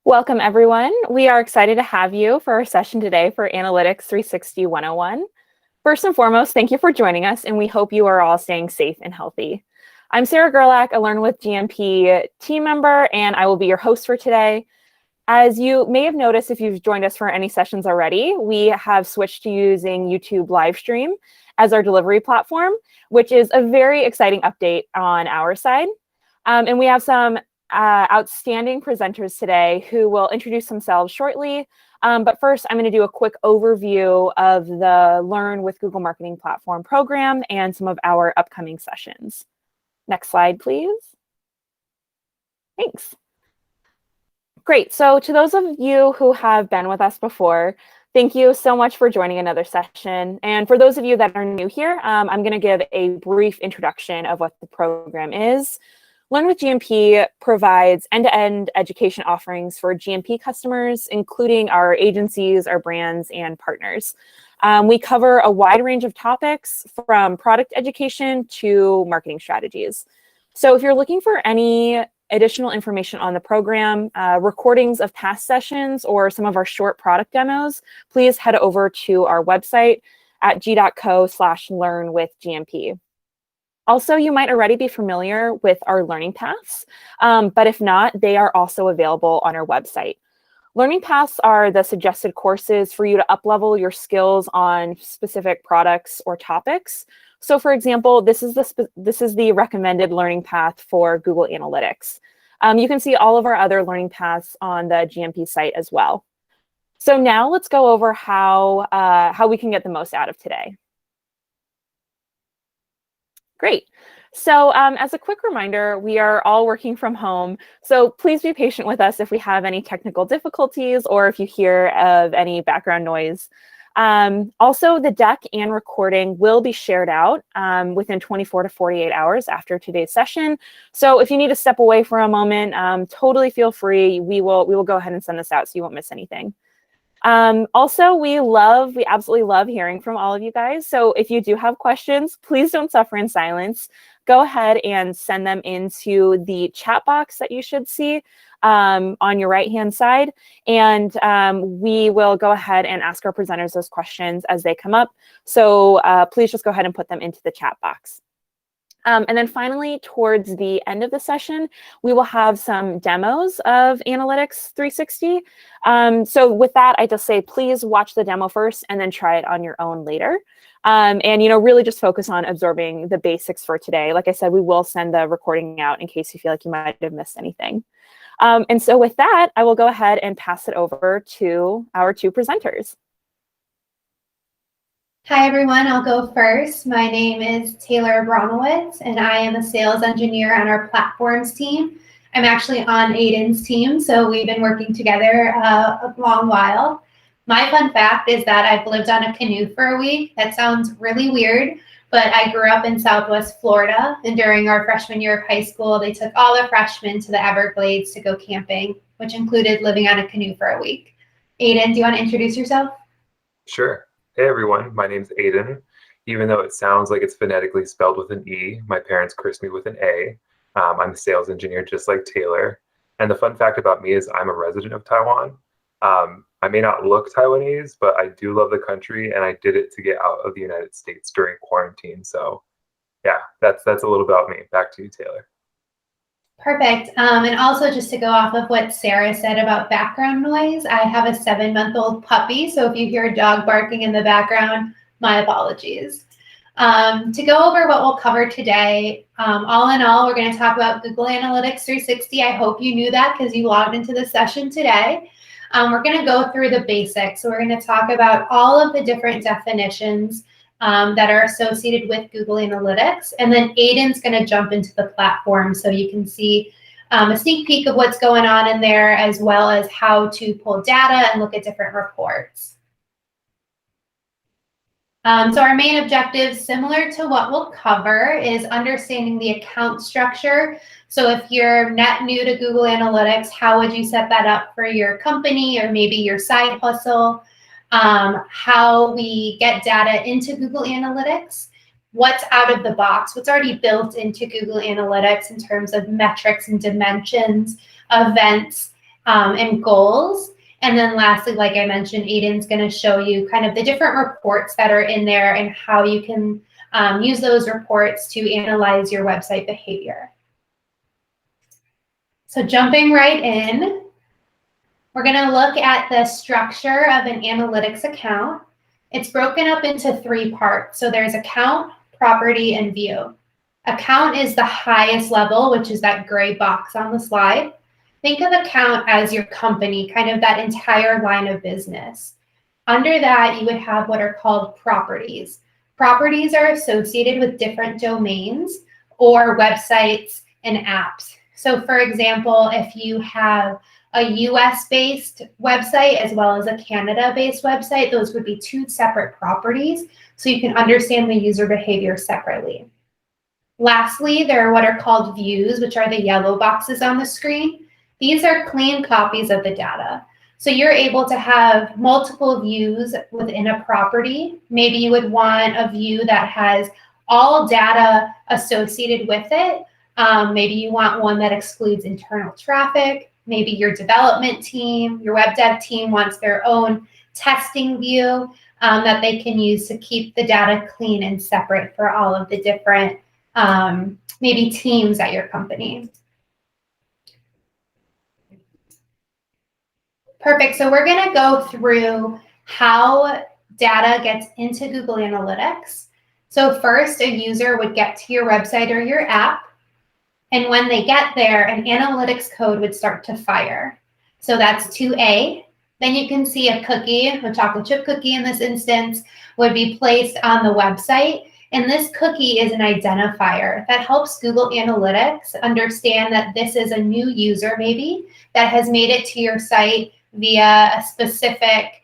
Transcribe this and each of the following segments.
Welcome, everyone. We are excited to have you for our session today for Analytics 360 101. First and foremost, thank you for joining us, and we hope you are all staying safe and healthy. I'm Sarah Gerlach, a Learn with GMP team member, and I will be your host for today. As you may have noticed if you've joined us for any sessions already, we have switched to using YouTube live stream as our delivery platform, which is a very exciting update on our side. And we have some outstanding presenters today who will introduce themselves shortly. But first, I'm going to do a quick overview of the Learn with Google Marketing Platform program and some of our upcoming sessions. Next slide, please. Thanks. Great. So to those of you who have been with us before, thank you so much for joining another session. And for those of you that are new here, I'm going to give a brief introduction of what the program is. Learn with GMP provides end-to-end education offerings for GMP customers, including our agencies, our brands, and partners. We cover a wide range of topics from product education to marketing strategies. So if you're looking for any additional information on the program, recordings of past sessions, or some of our short product demos, please head over to our website at g.co/learnwithgmp. Also, you might already be familiar with our learning paths, but if not, they are also available on our website. Learning paths are the suggested courses for you to up-level your skills on specific products or topics. So for example, this is the recommended learning path for Google Analytics. You can see all of our other learning paths on the GMP site as well. So now let's go over how we can get the most out of today. Great. So as a quick reminder, we are all working from home, so please be patient with us if we have any technical difficulties or if you hear of any background noise. Also, the deck and recording will be shared out within 24 to 48 hours after today's session. So if you need to step away for a moment, totally feel free. We will go ahead and send this out so you won't miss anything. Also, we absolutely love hearing from all of you guys. So if you do have questions, please don't suffer in silence. Go ahead and send them into the chat box that you should see on your right-hand side. And we will go ahead and ask our presenters those questions as they come up. So please just go ahead and put them into the chat box. And then finally, towards the end of the session, we will have some demos of Analytics 360. So with that, I just say, please watch the demo first and then try it on your own later. And really just focus on absorbing the basics for today. Like I said, we will send the recording out in case you feel like you might have missed anything. And so with that, I will go ahead and pass it over to our two presenters. Hi, everyone. I'll go first. My name is Taylor Abramowitz, and I am a sales engineer on our platforms team. I'm actually on Aiden's team, so we've been working together a long while. My fun fact is that I've lived on a canoe for a week. That sounds really weird, but I grew up in Southwest Florida, and during our freshman year of high school, they took all the freshmen to the Everglades to go camping, which included living on a canoe for a week. Aiden, do you want to introduce yourself? Sure. Hey everyone, my name's Aiden. Even though it sounds like it's phonetically spelled with an E, my parents cursed me with an A. I'm a sales engineer just like Taylor. And the fun fact about me is I'm a resident of Taiwan. I may not look Taiwanese, but I do love the country, and I did it to get out of the United States during quarantine. So yeah, that's a little about me. Back to you, Taylor. Perfect. And also just to go off of what Sarah said about background noise, I have a 7-month-old puppy. So if you hear a dog barking in the background, my apologies. To go over what we'll cover today, all in all, we're going to talk about Google Analytics 360. I hope you knew that because you logged into the session today. We're going to go through the basics. So we're going to talk about all of the different definitions that are associated with Google Analytics. And then Aiden's going to jump into the platform so you can see a sneak peek of what's going on in there, as well as how to pull data and look at different reports. So our main objectives, similar to what we'll cover, is understanding the account structure. So if you're net new to Google Analytics, how would you set that up for your company or maybe your side hustle? How we get data into Google Analytics, what's out of the box, what's already built into Google Analytics in terms of metrics and dimensions, events, and goals. And then lastly, like I mentioned, Aiden's going to show you kind of the different reports that are in there and how you can use those reports to analyze your website behavior. So jumping right in, we're going to look at the structure of an analytics account. It's broken up into 3 parts. So there's account, property, and view. Account is the highest level, which is that gray box on the slide. Think of account as your company, kind of that entire line of business. Under that, you would have what are called properties. Properties are associated with different domains or websites and apps. So for example, if you have a US-based website as well as a Canada-based website, those would be 2 separate properties, so you can understand the user behavior separately. Lastly, there are what are called views, which are the yellow boxes on the screen. These are clean copies of the data. So you're able to have multiple views within a property. Maybe you would want a view that has all data associated with it. Maybe you want one that excludes internal traffic. Maybe your development team, your web dev team wants their own testing view that they can use to keep the data clean and separate for all of the different maybe teams at your company. Perfect. So we're going to go through how data gets into Google Analytics. So first, a user would get to your website or your app. And when they get there, an analytics code would start to fire. So that's 2A. Then you can see a cookie, a chocolate chip cookie in this instance, would be placed on the website. And this cookie is an identifier that helps Google Analytics understand that this is a new user maybe that has made it to your site via a specific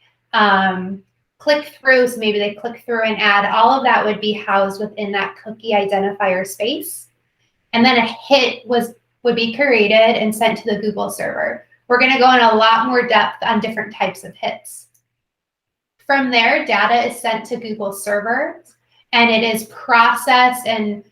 click-through. So maybe they click through an ad. All of that would be housed within that cookie identifier space. And then a hit would be created and sent to the Google server. We're going to go in a lot more depth on different types of hits. From there, data is sent to Google servers, and it is processed and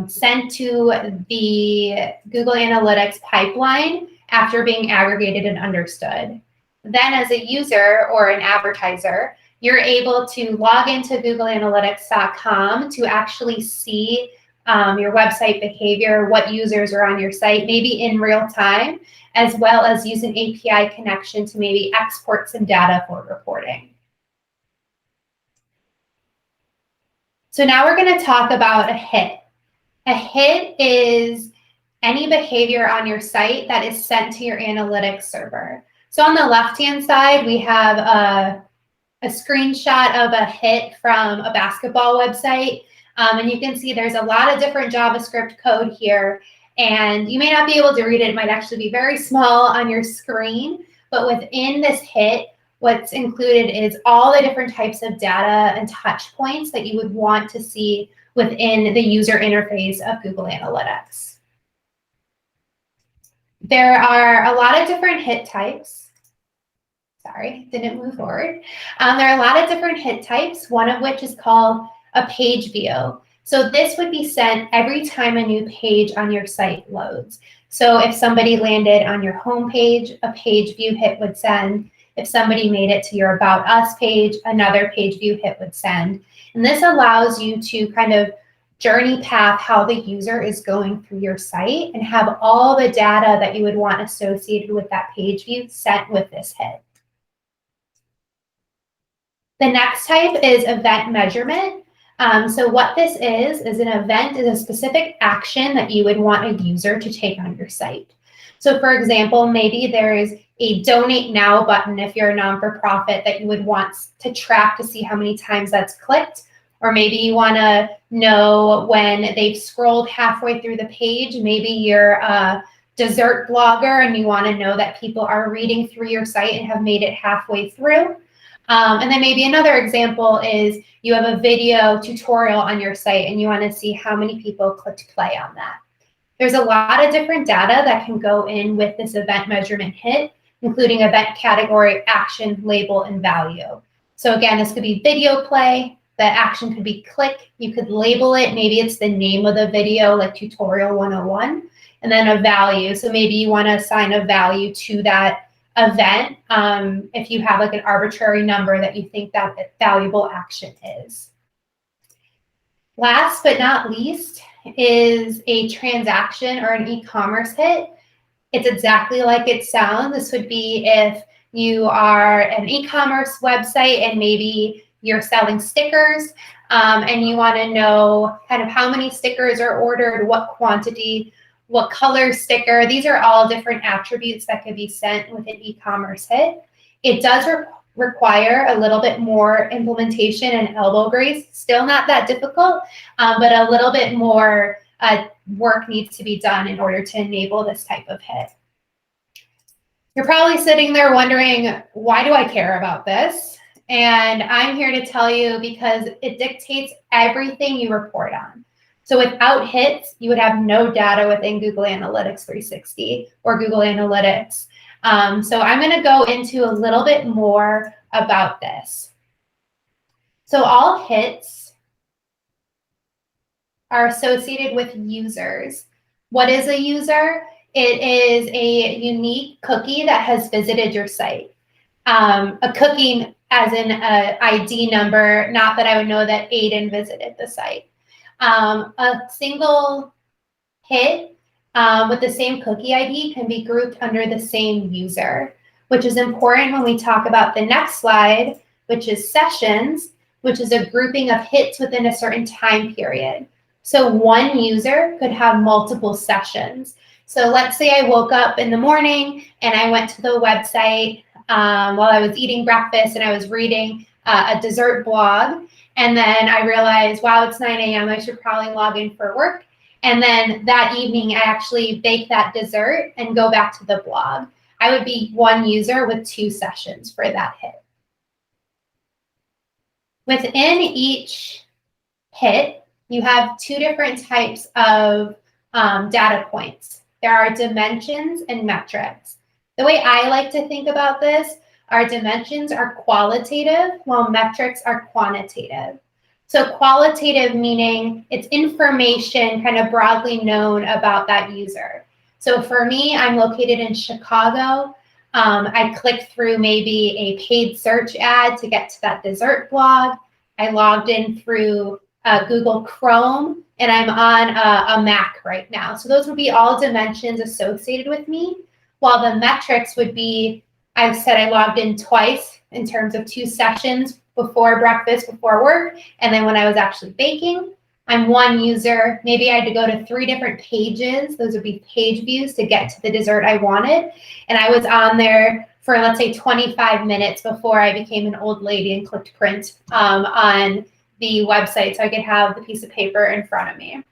sent to the Google Analytics pipeline after being aggregated and understood. Then as a user or an advertiser, you're able to log into googleanalytics.com to actually see your website behavior, what users are on your site, maybe in real time, as well as use an API connection to maybe export some data for reporting. So now we're going to talk about a hit. A hit is any behavior on your site that is sent to your analytics server. So on the left-hand side, we have a screenshot of a hit from a basketball website. And you can see there's a lot of different JavaScript code here. And you may not be able to read it. It might actually be very small on your screen. But within this hit, what's included is all the different types of data and touch points that you would want to see within the user interface of Google Analytics. There are a lot of different hit types. Sorry, didn't move forward. There are a lot of different hit types, one of which is called a page view. So this would be sent every time a new page on your site loads. So if somebody landed on your home page, a page view hit would send. If somebody made it to your About Us page, another page view hit would send. And this allows you to kind of journey path how the user is going through your site and have all the data that you would want associated with that page view sent with this hit. The next type is event measurement. So what this is an event is a specific action that you would want a user to take on your site. So for example, maybe there is a donate now button if you're a non-for-profit that you would want to track to see how many times that's clicked. Or maybe you want to know when they've scrolled halfway through the page. Maybe you're a dessert blogger and you want to know that people are reading through your site and have made it halfway through. And then maybe another example is you have a video tutorial on your site and you want to see how many people clicked play on that. There's a lot of different data that can go in with this event measurement hit, including event category, action, label, and value. So again, this could be video play. The action could be click. You could label it. Maybe it's the name of the video, like tutorial 101. and then a value. So maybe you want to assign a value to that event if you have like an arbitrary number that you think that valuable action is. Last but not least is a transaction or an e-commerce hit. It's exactly like it sounds. This would be if you are an e-commerce website and maybe you're selling stickers and you want to know kind of how many stickers are ordered, what quantity, what color sticker. These are all different attributes that could be sent with an e-commerce hit. It does require a little bit more implementation and elbow grease. Still not that difficult, but a little bit more work needs to be done in order to enable this type of hit. You're probably sitting there wondering, why do I care about this? And I'm here to tell you because it dictates everything you report on. So without hits, you would have no data within Google Analytics 360 or Google Analytics. So I'm going to go into a little bit more about this. So all hits are associated with users. What is a user? It is a unique cookie that has visited your site. A cookie as in an ID number, not that I would know that Aiden visited the site. A single hit with the same cookie ID can be grouped under the same user, which is important when we talk about the next slide, which is sessions, which is a grouping of hits within a certain time period. So one user could have multiple sessions. So let's say I woke up in the morning and I went to the website while I was eating breakfast and I was reading a dessert blog. And then I realized, wow, it's 9 a.m. I should probably log in for work. And then that evening, I actually bake that dessert and go back to the blog. I would be one user with 2 sessions for that hit. Within each hit, you have 2 different types of data points. There are dimensions and metrics. The way I like to think about this, our dimensions are qualitative while metrics are quantitative. So qualitative meaning it's information kind of broadly known about that user. So for me, I'm located in Chicago. I clicked through maybe a paid search ad to get to that dessert blog. I logged in through Google Chrome, and I'm on a Mac right now. So those would be all dimensions associated with me, while the metrics would be, I've said I logged in twice in terms of 2 sessions before breakfast, before work, and then when I was actually baking. I'm one user. Maybe I had to go to 3 different pages. Those would be page views to get to the dessert I wanted. And I was on there for, let's say, 25 minutes before I became an old lady and clicked print on the website so I could have the piece of paper in front of me.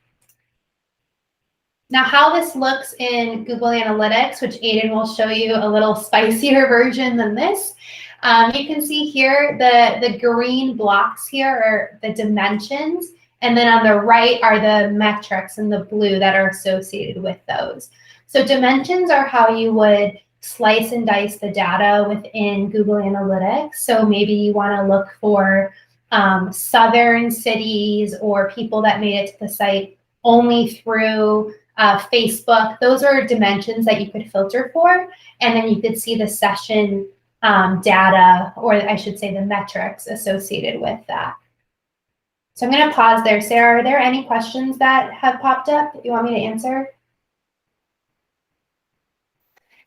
Now, how this looks in Google Analytics, which Aiden will show you a little spicier version than this. You can see here the green blocks here are the dimensions, and then on the right are the metrics in the blue that are associated with those. So dimensions are how you would slice and dice the data within Google Analytics. So maybe you want to look for southern cities or people that made it to the site only through Facebook. Those are dimensions that you could filter for, and then you could see the session data, or I should say the metrics associated with that. So I'm going to pause there. Sarah, are there any questions that have popped up that you want me to answer?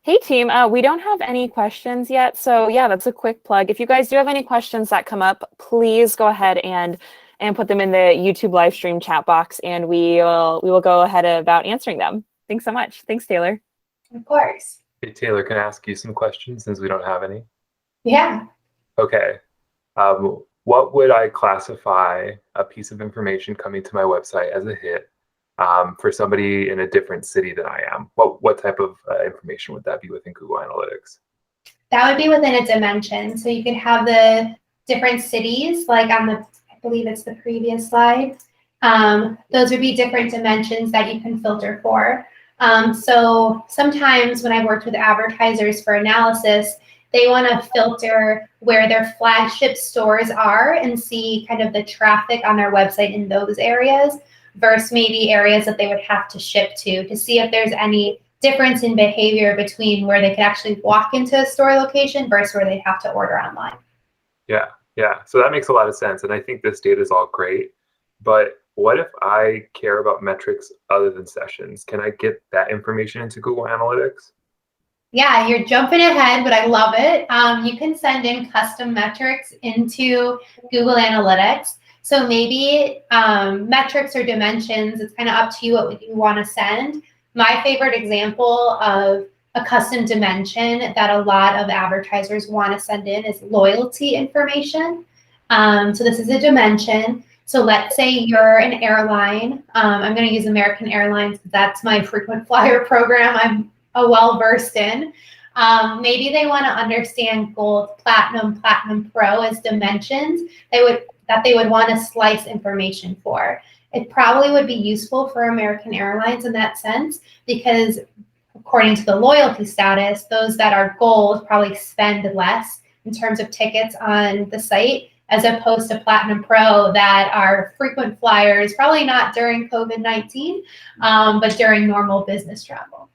Hey team, we don't have any questions yet, so yeah, that's a quick plug. If you guys do have any questions that come up, please go ahead and put them in the YouTube live stream chat box, and we will go ahead about answering them. Thanks so much. Thanks, Taylor. Of course. Hey, Taylor, can I ask you some questions since we don't have any? Yeah. Okay. What would I classify a piece of information coming to my website as a hit for somebody in a different city than I am? What type of information would that be within Google Analytics? That would be within a dimension. So you could have the different cities, like on the, I believe it's the previous slide. Those would be different dimensions that you can filter for. So sometimes when I've worked with advertisers for analysis, they want to filter where their flagship stores are and see kind of the traffic on their website in those areas. versus maybe areas that they would have to ship to see if there's any difference in behavior between where they could actually walk into a store location versus where they have to order online. Yeah. So that makes a lot of sense. And I think this data is all great. But what if I care about metrics other than sessions? Can I get that information into Google Analytics? Yeah, you're jumping ahead, but I love it. You can send in custom metrics into Google Analytics. So maybe metrics or dimensions, it's kind of up to you what you want to send. My favorite example of a custom dimension that a lot of advertisers want to send in is loyalty information. So this is a dimension. So let's say you're an airline. I'm going to use American Airlines because that's my frequent flyer program I'm well-versed in. Maybe they want to understand gold, platinum, platinum pro as dimensions that they would want to slice information for. It probably would be useful for American Airlines in that sense because according to the loyalty status, those that are gold probably spend less in terms of tickets on the site as opposed to Platinum Pro that are frequent flyers, probably not during COVID-19, but during normal business travel.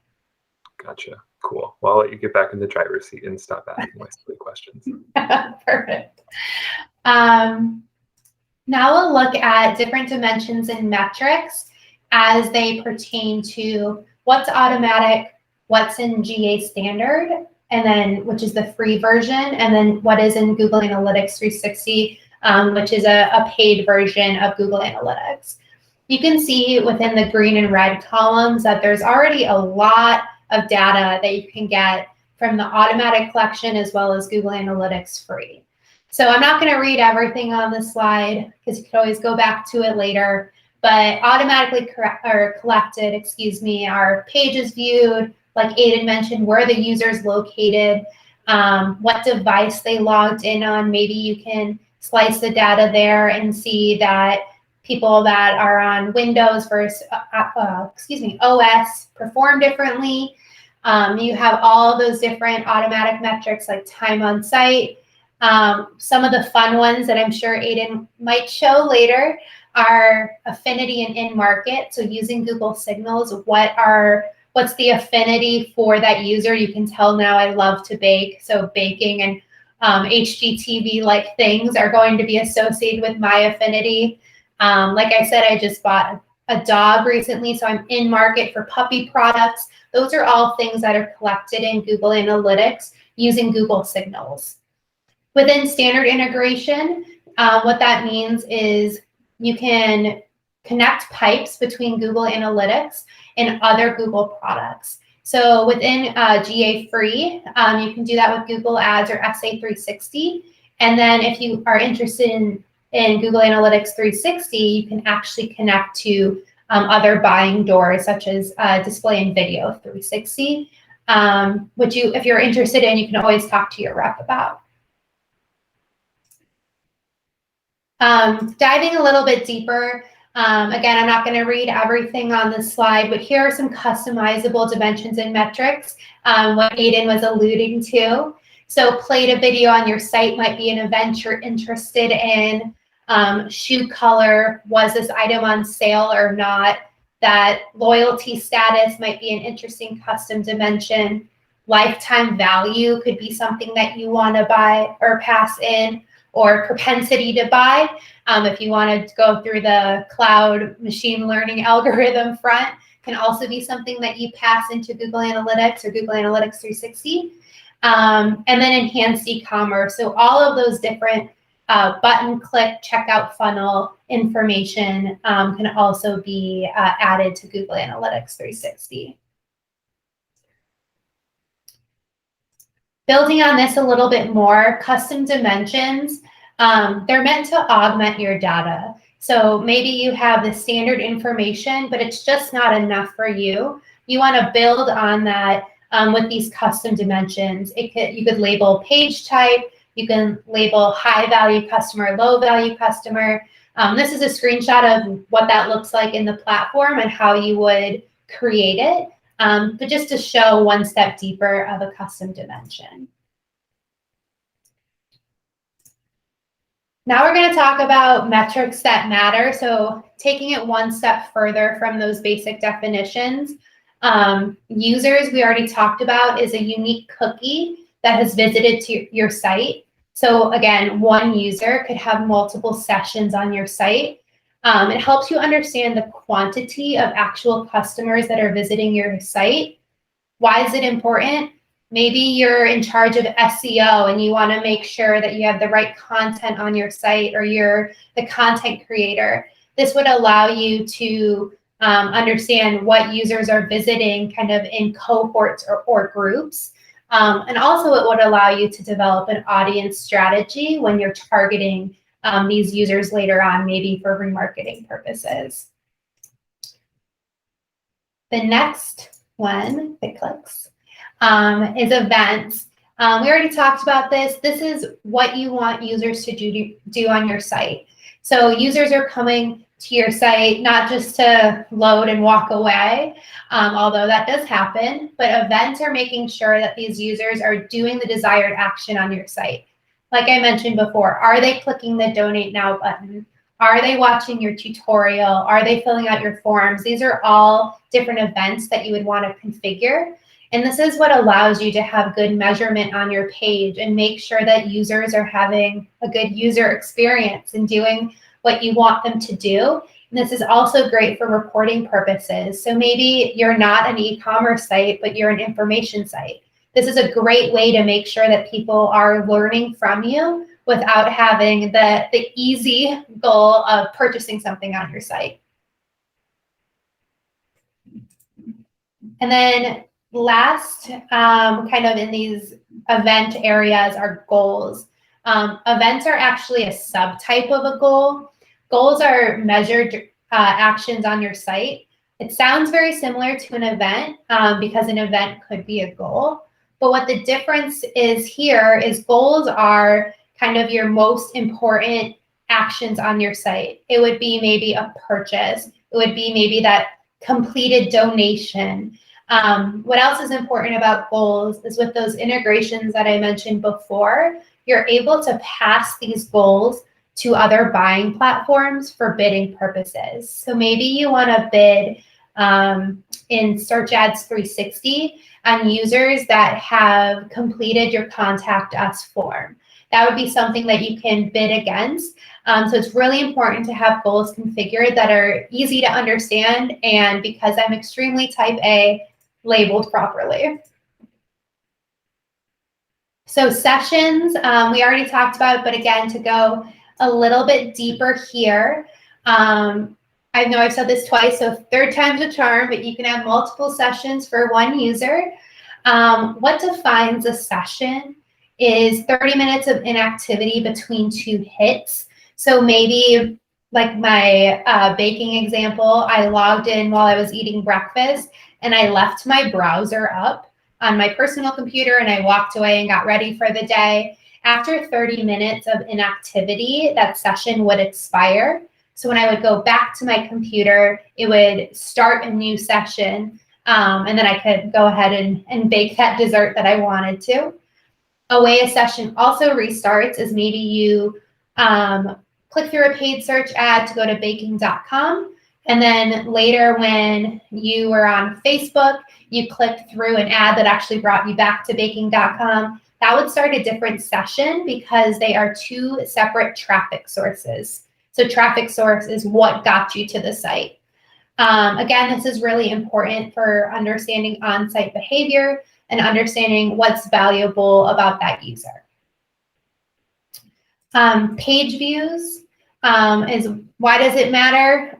Gotcha. Cool. Well, I'll let you get back in the driver's seat and stop asking my silly questions. Perfect. Now we'll look at different dimensions and metrics as they pertain to what's automatic, what's in GA standard, and then which is the free version, and then what is in Google Analytics 360, which is a paid version of Google Analytics. You can see within the green and red columns that there's already a lot of data that you can get from the automatic collection as well as Google Analytics free. So I'm not going to read everything on this slide because you can always go back to it later, but automatically collected, are pages viewed, like Aiden mentioned, where the user's located, what device they logged in on. Maybe you can slice the data there and see that people that are on Windows versus OS perform differently. You have all those different automatic metrics like time on site. Some of the fun ones that I'm sure Aiden might show later are affinity and in-market. So using Google Signals, what's the affinity for that user? You can tell now I love to bake, so baking and HGTV-like things are going to be associated with my affinity. Like I said, I just bought a dog recently, so I'm in market for puppy products. Those are all things that are collected in Google Analytics using Google Signals. Within standard integration, what that means is you can connect pipes between Google Analytics and other Google products. So within GA Free, you can do that with Google Ads or SA360. And then if you are interested in Google Analytics 360, you can actually connect to other buying doors such as Display and Video 360, which if you're interested in, you can always talk to your rep about. Diving a little bit deeper, again, I'm not going to read everything on this slide, but here are some customizable dimensions and metrics, what Aiden was alluding to. So played a video on your site might be an event you're interested in. Shoe color, was this item on sale or not? That loyalty status might be an interesting custom dimension. Lifetime value could be something that you want to buy or pass in, or propensity to buy. If you want to go through the cloud machine learning algorithm front, can also be something that you pass into Google Analytics or Google Analytics 360. And then enhanced e-commerce. So all of those different button click checkout funnel information can also be added to Google Analytics 360. Building on this a little bit more, custom dimensions, they're meant to augment your data. So maybe you have the standard information, but it's just not enough for you. You want to build on that with these custom dimensions. You could label page type, you can label high value customer, low value customer. This is a screenshot of what that looks like in the platform and how you would create it. But just to show one step deeper of a custom dimension. Now we're going to talk about metrics that matter. So taking it one step further from those basic definitions, users we already talked about is a unique cookie that has visited to your site. So again, one user could have multiple sessions on your site. It helps you understand the quantity of actual customers that are visiting your site. Why is it important? Maybe you're in charge of SEO and you want to make sure that you have the right content on your site, or you're the content creator. This would allow you to understand what users are visiting kind of in cohorts or groups. And also it would allow you to develop an audience strategy when you're targeting these users later on, maybe for remarketing purposes. The next one that clicks is events. We already talked about this. This is what you want users to do on your site. So users are coming to your site not just to load and walk away, although that does happen, but events are making sure that these users are doing the desired action on your site. Like I mentioned before, are they clicking the donate now button? Are they watching your tutorial? Are they filling out your forms? These are all different events that you would want to configure. And this is what allows you to have good measurement on your page and make sure that users are having a good user experience and doing what you want them to do. And this is also great for reporting purposes. So maybe you're not an e-commerce site, but you're an information site. This is a great way to make sure that people are learning from you without having the easy goal of purchasing something on your site. And then last, kind of in these event areas are goals. Events are actually a subtype of a goal. Goals are measured actions on your site. It sounds very similar to an event because an event could be a goal. But what the difference is here is goals are kind of your most important actions on your site. It would be maybe a purchase. It would be maybe that completed donation. What else is important about goals is with those integrations that I mentioned before, you're able to pass these goals to other buying platforms for bidding purposes. So maybe you want to bid in Search Ads 360 on users that have completed your Contact Us form. That would be something that you can bid against. So it's really important to have goals configured that are easy to understand, and because I'm extremely type A, labeled properly. So sessions, we already talked about, but again, to go a little bit deeper here, I know I've said this twice, so third time's a charm, but you can have multiple sessions for one user. What defines a session is 30 minutes of inactivity between two hits. So maybe like my baking example, I logged in while I was eating breakfast and I left my browser up on my personal computer and I walked away and got ready for the day. After 30 minutes of inactivity, that session would expire. So when I would go back to my computer, it would start a new session, and then I could go ahead and bake that dessert that I wanted to. A way a session also restarts is maybe you click through a paid search ad to go to baking.com, and then later when you were on Facebook, you clicked through an ad that actually brought you back to baking.com. That would start a different session because they are two separate traffic sources. So traffic source is what got you to the site. Again, this is really important for understanding on-site behavior and understanding what's valuable about that user. Page views is why does it matter?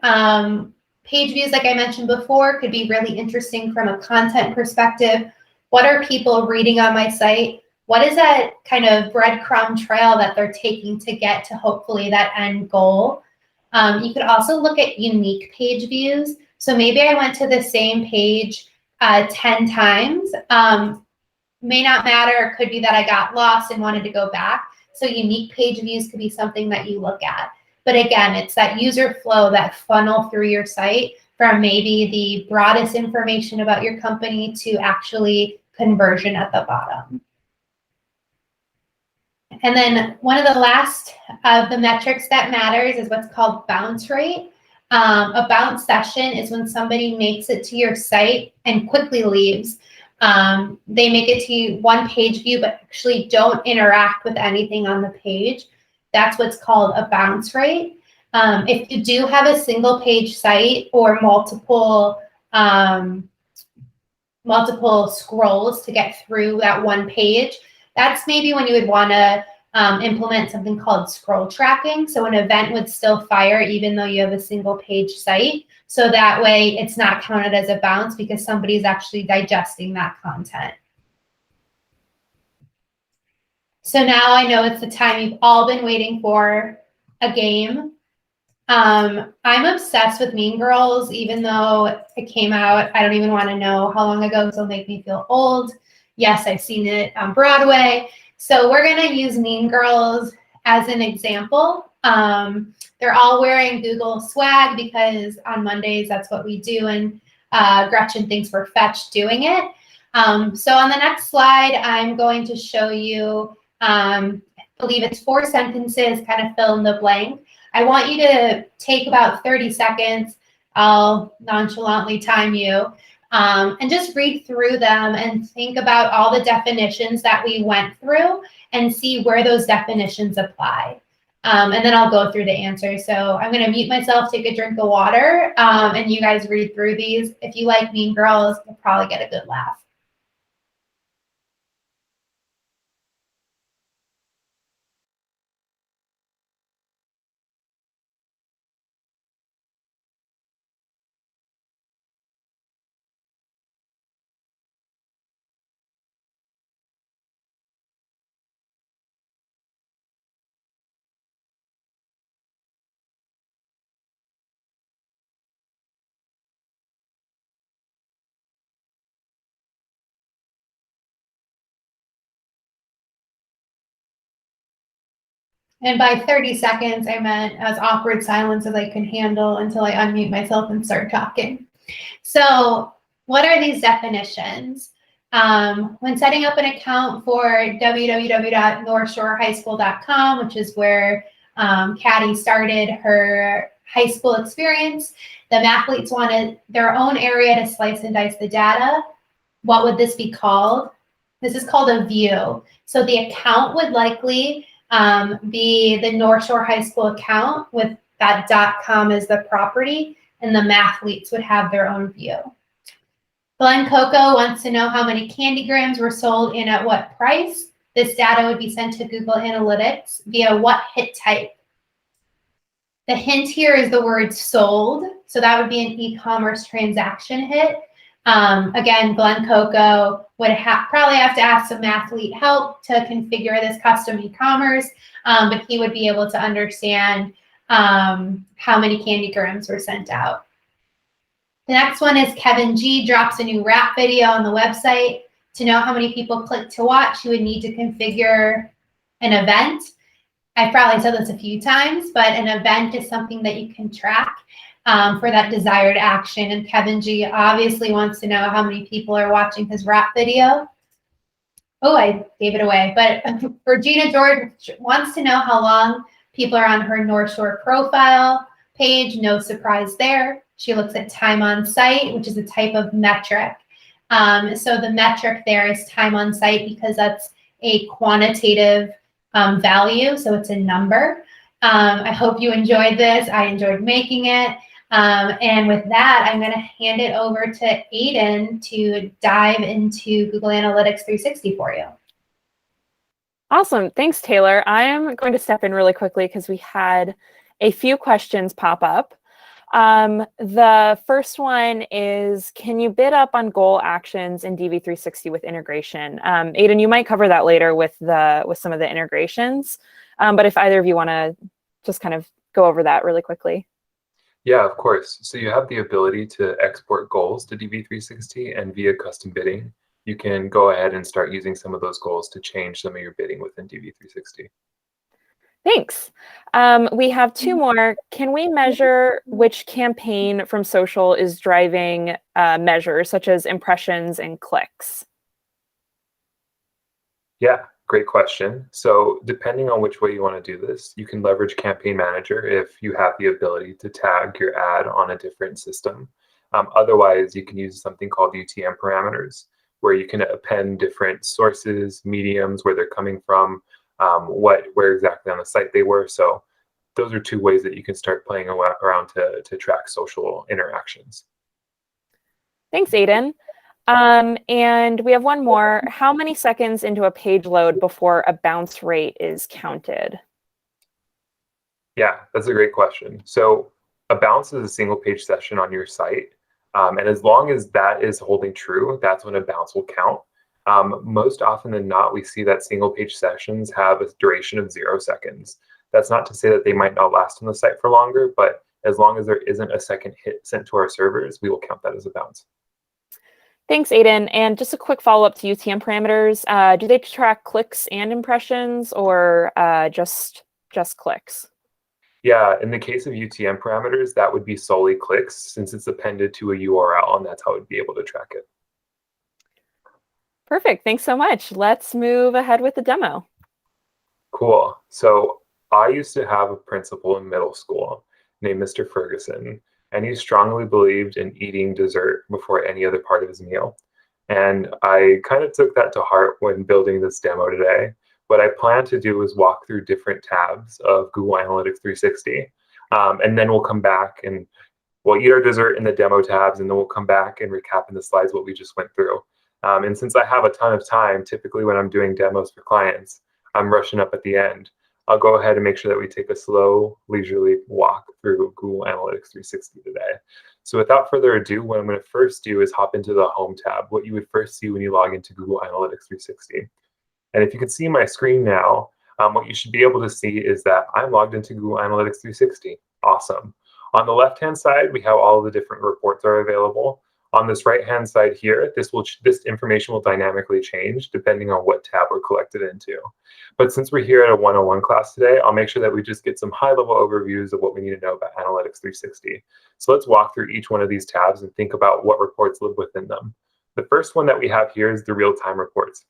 Page views, like I mentioned before, could be really interesting from a content perspective. What are people reading on my site? What is that kind of breadcrumb trail that they're taking to get to hopefully that end goal? You could also look at unique page views. So maybe I went to the same page 10 times. May not matter. It could be that I got lost and wanted to go back. So unique page views could be something that you look at. But again, it's that user flow, that funnel through your site from maybe the broadest information about your company to actually conversion at the bottom. And then one of the last of the metrics that matters is what's called bounce rate. A bounce session is when somebody makes it to your site and quickly leaves. They make it to one page view, but actually don't interact with anything on the page. That's what's called a bounce rate. If you do have a single page site or multiple scrolls to get through that one page, that's maybe when you would want to implement something called scroll tracking. So an event would still fire even though you have a single page site. So that way it's not counted as a bounce because somebody's actually digesting that content. So now I know it's the time you've all been waiting for, a game. I'm obsessed with Mean Girls, even though it came out, I don't even want to know how long ago, so it'll make me feel old. Yes, I've seen it on Broadway. So we're going to use Mean Girls as an example. They're all wearing Google swag because on Mondays, that's what we do. And Gretchen thinks we're fetch doing it. So on the next slide, I'm going to show you, I believe it's 4 sentences, kind of fill in the blank. I want you to take about 30 seconds. I'll nonchalantly time you. And just read through them and think about all the definitions that we went through and see where those definitions apply. And then I'll go through the answers. So I'm going to mute myself, take a drink of water, and you guys read through these. If you like Mean Girls, you'll probably get a good laugh. And by 30 seconds, I meant as awkward silence as I can handle until I unmute myself and start talking. So what are these definitions? When setting up an account for www.northshorehighschool.com, which is where Caddy started her high school experience, the mathletes wanted their own area to slice and dice the data. What would this be called? This is called a view. So the account would likely be the North Shore High School account with that .com as the property, and the mathletes would have their own view. Glenn Coco wants to know how many candy grams were sold and at what price. This data would be sent to Google Analytics via what hit type. The hint here is the word sold, so that would be an e-commerce transaction hit. Again, Glenn Coco would probably have to ask some athlete help to configure this custom e-commerce, but he would be able to understand how many candy grams were sent out. The next one is Kevin G drops a new rap video on the website. To know how many people click to watch, you would need to configure an event. I've probably said this a few times, but an event is something that you can track for that desired action. And Kevin G obviously wants to know how many people are watching his rap video. Oh, I gave it away. But Regina George wants to know how long people are on her North Shore profile page. No surprise there. She looks at time on site, which is a type of metric. So the metric there is time on site because that's a quantitative value. So it's a number. I hope you enjoyed this. I enjoyed making it. And with that, I'm going to hand it over to Aiden to dive into Google Analytics 360 for you. Awesome. Thanks, Taylor. I am going to step in really quickly because we had a few questions pop up. The first one is, can you bid up on goal actions in DV360 with integration? Aiden, you might cover that later with some of the integrations, but if either of you want to just kind of go over that really quickly. Yeah, of course. So you have the ability to export goals to DV360, and via custom bidding, you can go ahead and start using some of those goals to change some of your bidding within DV360. Thanks. We have two more. Can we measure which campaign from social is driving measures such as impressions and clicks? Yeah, Great question. So depending on which way you want to do this, you can leverage Campaign Manager if you have the ability to tag your ad on a different system. Otherwise, you can use something called UTM parameters, where you can append different sources, mediums, where they're coming from, where exactly on the site they were. So those are two ways that you can start playing around to track social interactions. Thanks, Aiden. And we have one more. How many seconds into a page load before a bounce rate is counted? Yeah, that's a great question. So a bounce is a single page session on your site. And as long as that is holding true, that's when a bounce will count. Most often than not, we see that single page sessions have a duration of 0 seconds. That's not to say that they might not last on the site for longer, but as long as there isn't a second hit sent to our servers, we will count that as a bounce. Thanks, Aiden. And just a quick follow-up to UTM parameters. Do they track clicks and impressions, or just clicks? Yeah, in the case of UTM parameters, that would be solely clicks since it's appended to a URL, and that's how it would be able to track it. Perfect. Thanks so much. Let's move ahead with the demo. Cool. So I used to have a principal in middle school named Mr. Ferguson, and he strongly believed in eating dessert before any other part of his meal. And I kind of took that to heart when building this demo today. What I plan to do is walk through different tabs of Google Analytics 360, and then we'll come back and we'll eat our dessert in the demo tabs, and then we'll come back and recap in the slides what we just went through. And since I have a ton of time, typically when I'm doing demos for clients, I'm rushing up at the end. I'll go ahead and make sure that we take a slow, leisurely walk through Google Analytics 360 today. So without further ado, what I'm going to first do is hop into the Home tab, what you would first see when you log into Google Analytics 360. And if you can see my screen now, what you should be able to see is that I'm logged into Google Analytics 360. Awesome. On the left-hand side, we have all of the different reports are available. On this right-hand side here, this information will dynamically change depending on what tab we're collected into. But since we're here at a 101 class today, I'll make sure that we just get some high-level overviews of what we need to know about Analytics 360. So let's walk through each one of these tabs and think about what reports live within them. The first one that we have here is the real-time reports.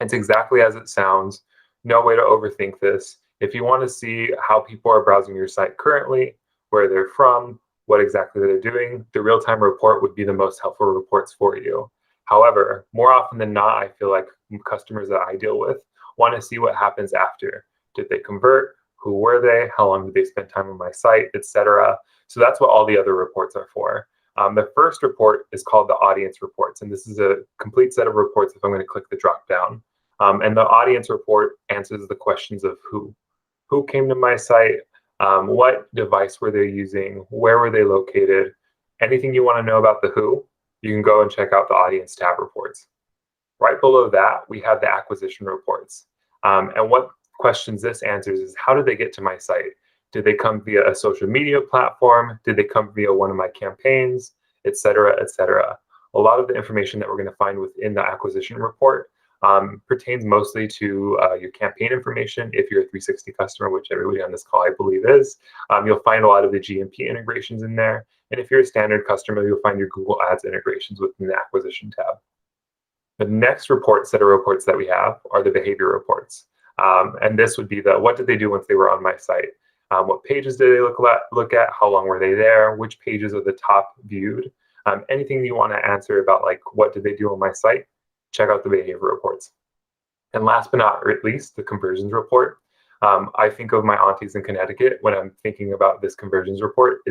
It's exactly as it sounds. No way to overthink this. If you want to see how people are browsing your site currently, where they're from, what exactly they're doing, the real-time report would be the most helpful reports for you. However, more often than not, I feel like customers that I deal with want to see what happens after. Did they convert? Who were they? How long did they spend time on my site, etc. So that's what all the other reports are for. The first report is called the audience reports, and this is a complete set of reports if I'm going to click the drop down. And the audience report answers the questions of who came to my site, what device were they using, where were they located, anything you want to know about the who, you can go and check out the audience tab reports. Right below that, we have the acquisition reports. And what questions this answers is how did they get to my site? Did they come via a social media platform? Did they come via one of my campaigns, et cetera, et cetera? A lot of the information that we're going to find within the acquisition report pertains mostly to your campaign information. If you're a 360 customer, which everybody on this call I believe is, you'll find a lot of the GMP integrations in there. And if you're a standard customer, you'll find your Google Ads integrations within the acquisition tab. The next set of reports that we have are the behavior reports. And this would be the what did they do once they were on my site? What pages did they look at? How long were they there? Which pages are the top viewed? Anything you want to answer about like what did they do on my site? Check out the behavior reports. And last but not least, the conversions report. I think of my aunties in Connecticut when I'm thinking about this conversions report.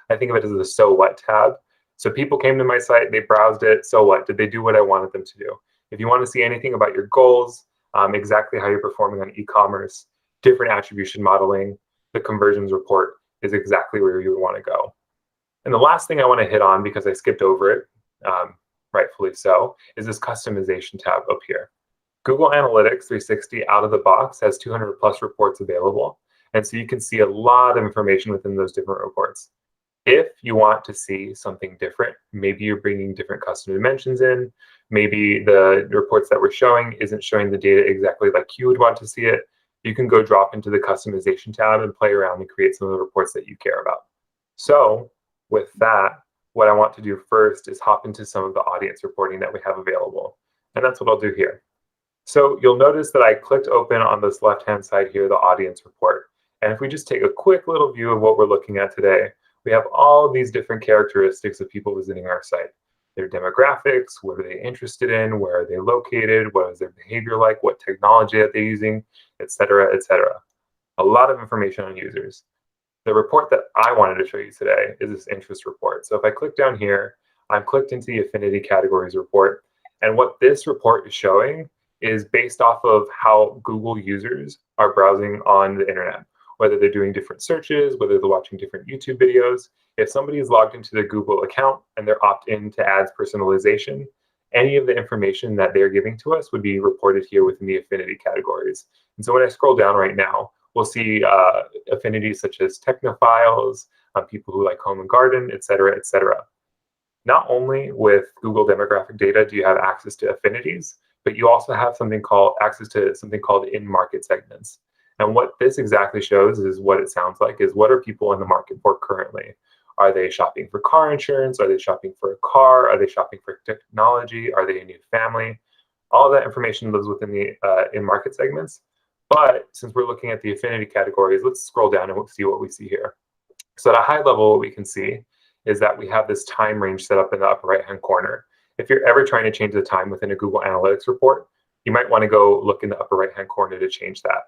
I think of it as the so what tab. So people came to my site, they browsed it, so what? Did they do what I wanted them to do? If you want to see anything about your goals, exactly how you're performing on e-commerce, different attribution modeling, the conversions report is exactly where you would want to go. And the last thing I want to hit on, because I skipped over it, rightfully so, is this customization tab up here. Google Analytics 360 out of the box has 200 plus reports available. And so you can see a lot of information within those different reports. If you want to see something different, maybe you're bringing different custom dimensions in, maybe the reports that we're showing isn't showing the data exactly like you would want to see it, you can go drop into the customization tab and play around and create some of the reports that you care about. So with that, what I want to do first is hop into some of the audience reporting that we have available. And that's what I'll do here. So you'll notice that I clicked open on this left-hand side here, the audience report. And if we just take a quick little view of what we're looking at today, we have all of these different characteristics of people visiting our site. Their demographics, what are they interested in, where are they located, what is their behavior like, what technology are they using, et cetera, et cetera. A lot of information on users. The report that I wanted to show you today is this interest report. So if I click down here, I'm clicked into the affinity categories report. And what this report is showing is based off of how Google users are browsing on the internet, whether they're doing different searches, whether they're watching different YouTube videos. If somebody is logged into their Google account and they're opt-in to ads personalization, any of the information that they're giving to us would be reported here within the affinity categories. And so when I scroll down right now, we'll see affinities such as technophiles, people who like home and garden, et cetera, et cetera. Not only with Google demographic data do you have access to affinities, but you also have access to something called in-market segments. And what this exactly shows is what it sounds like is what are people in the market for currently? Are they shopping for car insurance? Are they shopping for a car? Are they shopping for technology? Are they a new family? All that information lives within the in-market segments. But since we're looking at the affinity categories, let's scroll down and we'll see what we see here. So at a high level, what we can see is that we have this time range set up in the upper right-hand corner. If you're ever trying to change the time within a Google Analytics report, you might want to go look in the upper right-hand corner to change that.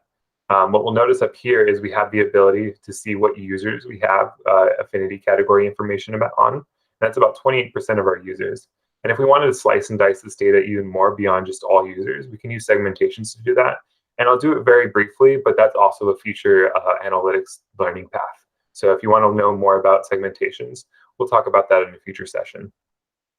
What we'll notice up here is we have the ability to see what users we have affinity category information about on. That's about 28% of our users. And if we wanted to slice and dice this data even more beyond just all users, we can use segmentations to do that. And I'll do it very briefly, but that's also a future analytics learning path. So if you want to know more about segmentations, we'll talk about that in a future session.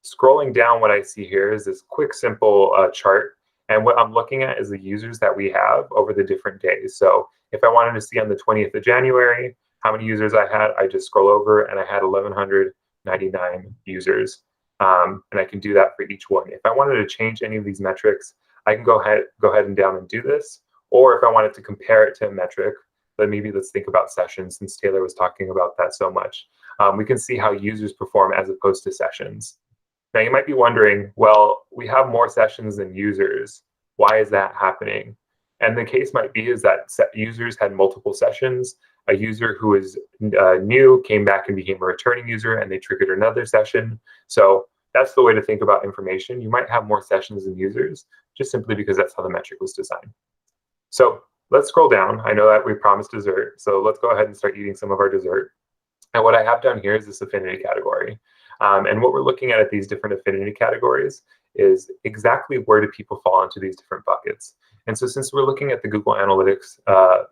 Scrolling down, what I see here is this quick, simple chart. And what I'm looking at is the users that we have over the different days. So if I wanted to see on the 20th of January how many users I had, I just scroll over and I had 1,199 users. And I can do that for each one. If I wanted to change any of these metrics, I can go ahead and down and do this. Or if I wanted to compare it to a metric, then maybe let's think about sessions since Taylor was talking about that so much. We can see how users perform as opposed to sessions. Now you might be wondering, well, we have more sessions than users. Why is that happening? And the case might be is that users had multiple sessions. A user who is new came back and became a returning user and they triggered another session. So that's the way to think about information. You might have more sessions than users just simply because that's how the metric was designed. So let's scroll down. I know that we promised dessert, so let's go ahead and start eating some of our dessert. And what I have down here is this affinity category. And what we're looking at these different affinity categories is exactly where do people fall into these different buckets. And so since we're looking at the Google Analytics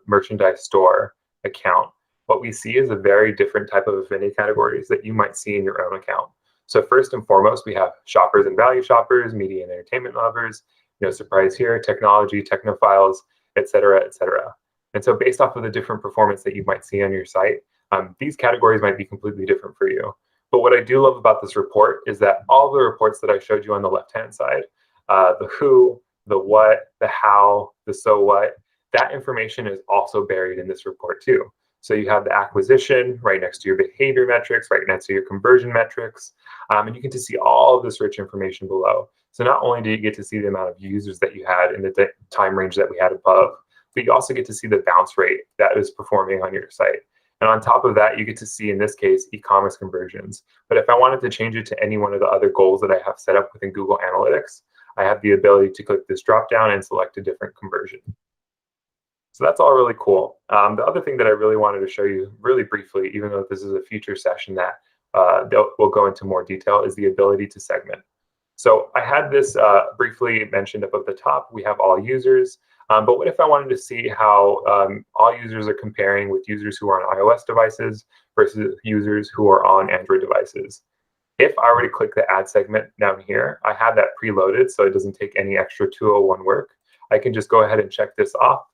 merchandise store account, what we see is a very different type of affinity categories that you might see in your own account. So first and foremost, we have shoppers and value shoppers, media and entertainment lovers, no surprise here, technology, technophiles, et cetera, et cetera. And so based off of the different performance that you might see on your site, these categories might be completely different for you. But what I do love about this report is that all the reports that I showed you on the left-hand side, the who, the what, the how, the so what, that information is also buried in this report too. So you have the acquisition right next to your behavior metrics, right next to your conversion metrics, and you get to see all of this rich information below. So not only do you get to see the amount of users that you had in the time range that we had above, but you also get to see the bounce rate that is performing on your site. And on top of that, you get to see, in this case, e-commerce conversions. But if I wanted to change it to any one of the other goals that I have set up within Google Analytics, I have the ability to click this drop down and select a different conversion. So that's all really cool. The other thing that I really wanted to show you really briefly, even though this is a future session that we'll go into more detail, is the ability to segment. So I had this briefly mentioned up at the top. We have all users. But what if I wanted to see how all users are comparing with users who are on iOS devices versus users who are on Android devices? If I were to click the ad segment down here, I have that preloaded so it doesn't take any extra 201 work. I can just go ahead and check this off.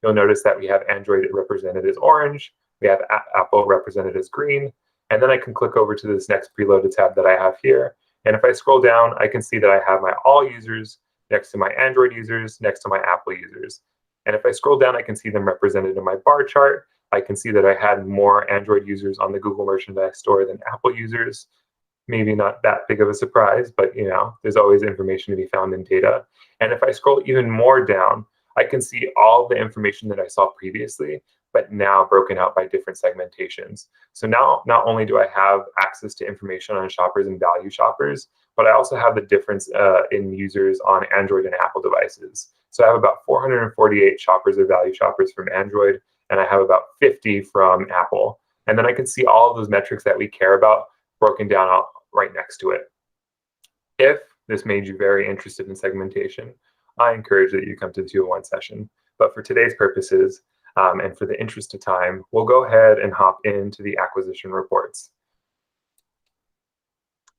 You'll notice that we have Android represented as orange, we have Apple represented as green, and then I can click over to this next preloaded tab that I have here. And if I scroll down, I can see that I have my all users next to my Android users, next to my Apple users. And if I scroll down, I can see them represented in my bar chart. I can see that I had more Android users on the Google Merchandise Store than Apple users. maybe not that big of a surprise, but there's always information to be found in data. And if I scroll even more down, I can see all the information that I saw previously, but now broken out by different segmentations. So now not only do I have access to information on shoppers and value shoppers, but I also have the difference in users on Android and Apple devices. So I have about 448 shoppers or value shoppers from Android, and I have about 50 from Apple. And then I can see all of those metrics that we care about broken down right next to it. If this made you very interested in segmentation, I encourage that you come to the 201 session. But for today's purposes, and for the interest of time, we'll go ahead and hop into the acquisition reports.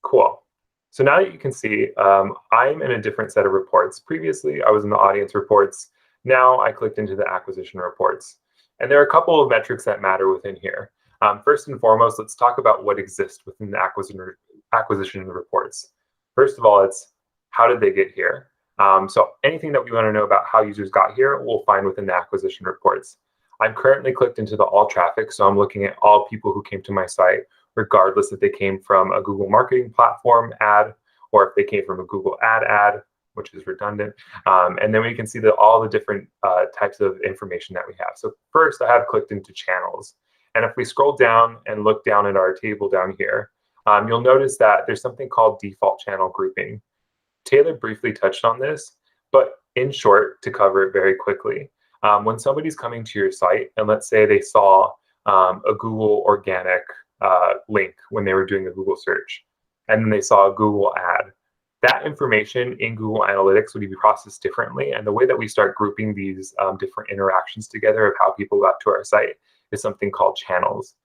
Cool. So now that you can see, I'm in a different set of reports. Previously, I was in the audience reports. Now I clicked into the acquisition reports. And there are a couple of metrics that matter within here. First and foremost, let's talk about what exists within the acquisition reports. First of all, it's how did they get here? So anything that we want to know about how users got here, we'll find within the acquisition reports. I'm currently clicked into the all traffic, so I'm looking at all people who came to my site, regardless if they came from a Google marketing platform ad or if they came from a Google ad, which is redundant. And then we can see all the different types of information that we have. So first, I have clicked into channels. And if we scroll down and look down at our table down here, you'll notice that there's something called default channel grouping. Taylor briefly touched on this, but in short, to cover it very quickly, when somebody's coming to your site, and let's say they saw a Google organic link when they were doing a Google search, and then they saw a Google ad, that information in Google Analytics would be processed differently. And the way that we start grouping these different interactions together of how people got to our site is something called channels.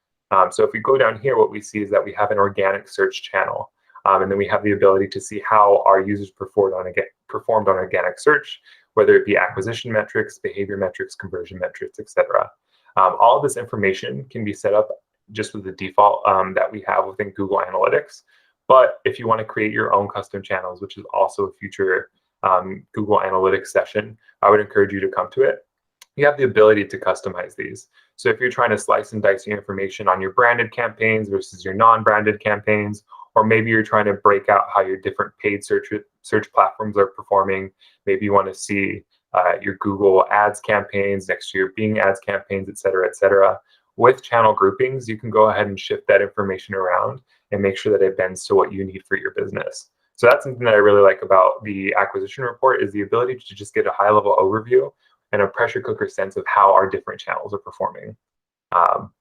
So if we go down here, what we see is that we have an organic search channel. And then we have the ability to see how our users performed on organic search, whether it be acquisition metrics, behavior metrics, conversion metrics, etc. All of this information can be set up just with the default that we have within Google Analytics. But if you want to create your own custom channels, which is also a future Google Analytics session, I would encourage you to come to it. You have the ability to customize these. So if you're trying to slice and dice your information on your branded campaigns versus your non-branded campaigns, or maybe you're trying to break out how your different paid search platforms are performing. Maybe you want to see your Google Ads campaigns next to your Bing Ads campaigns, et cetera, et cetera. With channel groupings, you can go ahead and shift that information around and make sure that it bends to what you need for your business. So that's something that I really like about the acquisition report, is the ability to just get a high-level overview and a pressure cooker sense of how our different channels are performing.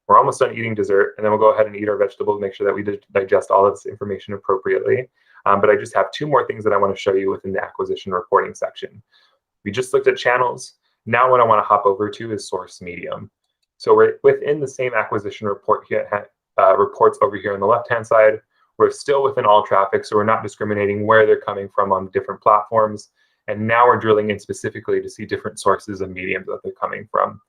We're almost done eating dessert, and then we'll go ahead and eat our vegetables, make sure that we digest all of this information appropriately. But I just have two more things that I want to show you within the acquisition reporting section. We just looked at channels. Now what I want to hop over to is source medium. So we're within the same acquisition report here, reports over here on the left-hand side. We're still within all traffic, so we're not discriminating where they're coming from on different platforms. And now we're drilling in specifically to see different sources of mediums that they're coming from.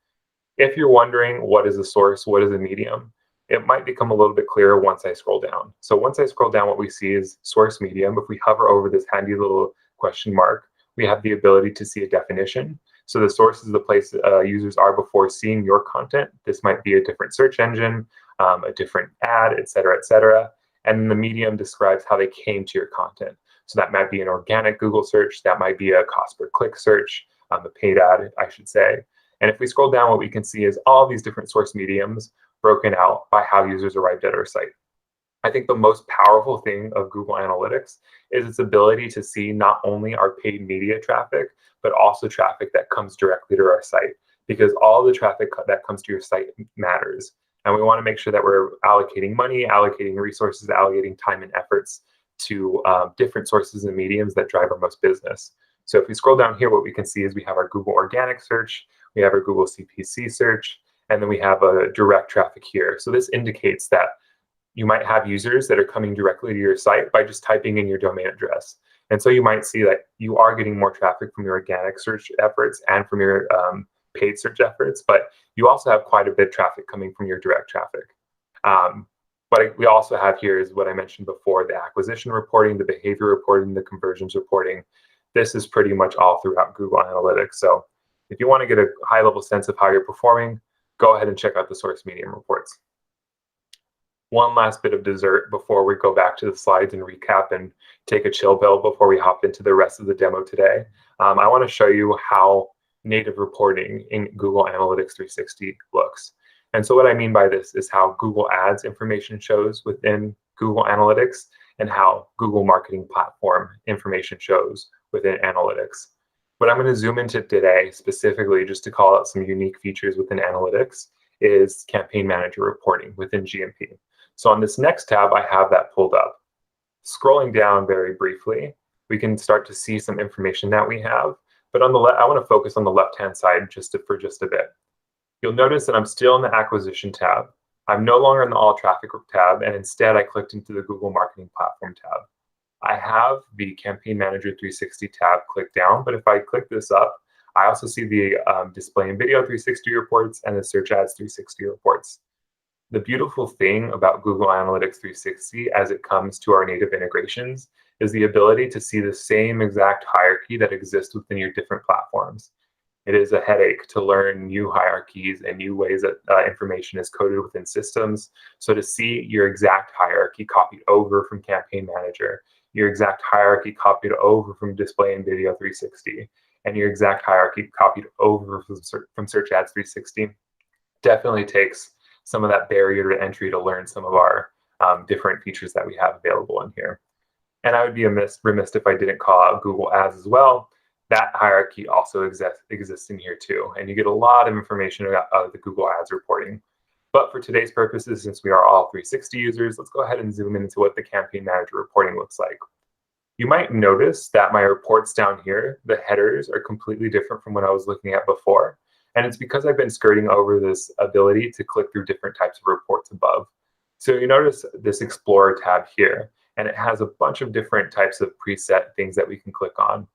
If you're wondering what is a source, what is a medium, it might become a little bit clearer once I scroll down. So once I scroll down, what we see is source medium. If we hover over this handy little question mark, we have the ability to see a definition. So the source is the place users are before seeing your content. This might be a different search engine, a different ad, et cetera, et cetera. And the medium describes how they came to your content. So that might be an organic Google search. That might be a cost per click search, a paid ad, I should say. And if we scroll down, what we can see is all these different source mediums broken out by how users arrived at our site. I think the most powerful thing of Google Analytics is its ability to see not only our paid media traffic, but also traffic that comes directly to our site, because all the traffic that comes to your site matters. And we want to make sure that we're allocating money, allocating resources, allocating time and efforts to different sources and mediums that drive our most business. So if we scroll down here, what we can see is we have our Google organic search, we have our Google CPC search, and then we have a direct traffic here. So this indicates that you might have users that are coming directly to your site by just typing in your domain address. And so you might see that you are getting more traffic from your organic search efforts and from your paid search efforts, but you also have quite a bit of traffic coming from your direct traffic. But we also have here is what I mentioned before, the acquisition reporting, the behavior reporting, the conversions reporting. This is pretty much all throughout Google Analytics. So if you want to get a high-level sense of how you're performing, go ahead and check out the source medium reports. one last bit of dessert before we go back to the slides and recap and take a chill pill before we hop into the rest of the demo today. I want to show you how native reporting in Google Analytics 360 looks. And so what I mean by this is how Google Ads information shows within Google Analytics and how Google Marketing Platform information shows within Analytics. What I'm going to zoom into today specifically, just to call out some unique features within Analytics, is Campaign Manager reporting within GMP. So on this next tab, I have that pulled up. Scrolling down very briefly, we can start to see some information that we have. But on the left, I want to focus on the left-hand side for just a bit. You'll notice that I'm still in the Acquisition tab. I'm no longer in the All Traffic tab, and instead I clicked into the Google Marketing Platform tab. I have the Campaign Manager 360 tab clicked down, but if I click this up, I also see the Display and Video 360 reports and the Search Ads 360 reports. The beautiful thing about Google Analytics 360 as it comes to our native integrations is the ability to see the same exact hierarchy that exists within your different platforms. It is a headache to learn new hierarchies and new ways that information is coded within systems. So to see your exact hierarchy copied over from Campaign Manager, your exact hierarchy copied over from Display and Video 360, and your exact hierarchy copied over from Search Ads 360 definitely takes some of that barrier to entry to learn some of our different features that we have available in here. And I would be remiss if I didn't call out Google Ads as well. That hierarchy also exists in here too. And you get a lot of information about the Google Ads reporting. But for today's purposes, since we are all 360 users, let's go ahead and zoom into what the Campaign Manager reporting looks like. You might notice that my reports down here, the headers are completely different from what I was looking at before. And it's because I've been skirting over this ability to click through different types of reports above. So you notice this Explorer tab here, and it has a bunch of different types of preset things that we can click on.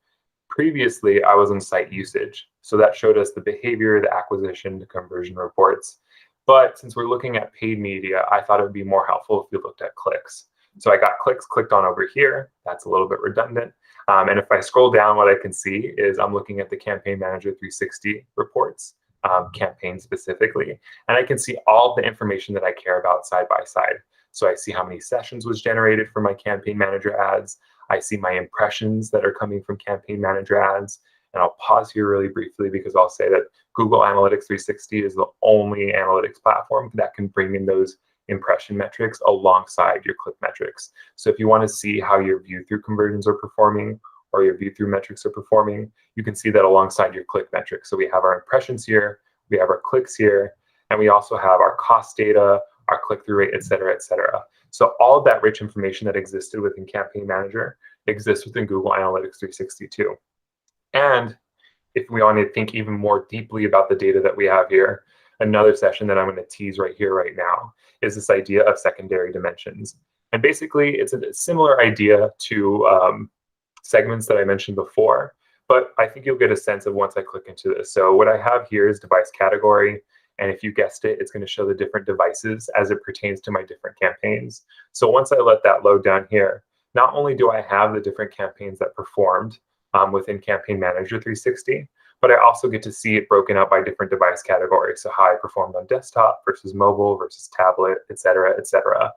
Previously, I was on site usage. So that showed us the behavior, the acquisition, the conversion reports. But since we're looking at paid media, I thought it would be more helpful if we looked at clicks. So I got clicks clicked on over here. That's a little bit redundant. And if I scroll down, what I can see is I'm looking at the Campaign Manager 360 reports, campaign specifically. And I can see all the information that I care about side by side. So I see how many sessions was generated for my Campaign Manager ads. I see my impressions that are coming from Campaign Manager ads. And I'll pause here really briefly because I'll say that Google Analytics 360 is the only analytics platform that can bring in those impression metrics alongside your click metrics. So if you want to see how your view through conversions are performing or your view through metrics are performing, you can see that alongside your click metrics. So we have our impressions here, we have our clicks here, and we also have our cost data, our click-through rate, et cetera, et cetera. So all of that rich information that existed within Campaign Manager exists within Google Analytics 360 too. And if we want to think even more deeply about the data that we have here, another session that I'm going to tease right here, right now, is this idea of secondary dimensions. And basically, it's a similar idea to segments that I mentioned before, but I think you'll get a sense of once I click into this. So what I have here is device category. And if you guessed it, it's going to show the different devices as it pertains to my different campaigns. So once I let that load down here, not only do I have the different campaigns that performed within Campaign Manager 360, but I also get to see it broken out by different device categories. So how I performed on desktop versus mobile versus tablet, et cetera, et cetera.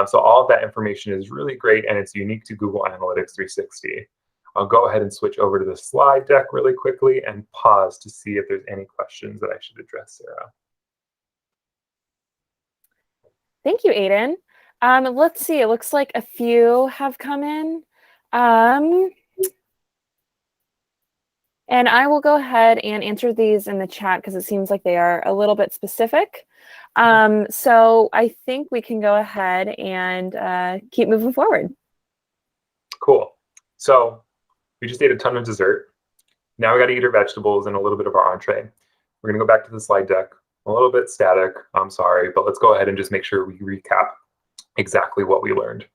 So all of that information is really great, and it's unique to Google Analytics 360. I'll go ahead and switch over to the slide deck really quickly and pause to see if there's any questions that I should address, Sarah. Thank you, Aiden. Let's see, it looks like a few have come in. And I will go ahead and answer these in the chat because it seems like they are a little bit specific. So I think we can go ahead and keep moving forward. Cool. So we just ate a ton of dessert. Now we got to eat our vegetables and a little bit of our entree. We're going to go back to the slide deck. A little bit static, I'm sorry, but let's go ahead and just make sure we recap exactly what we learned.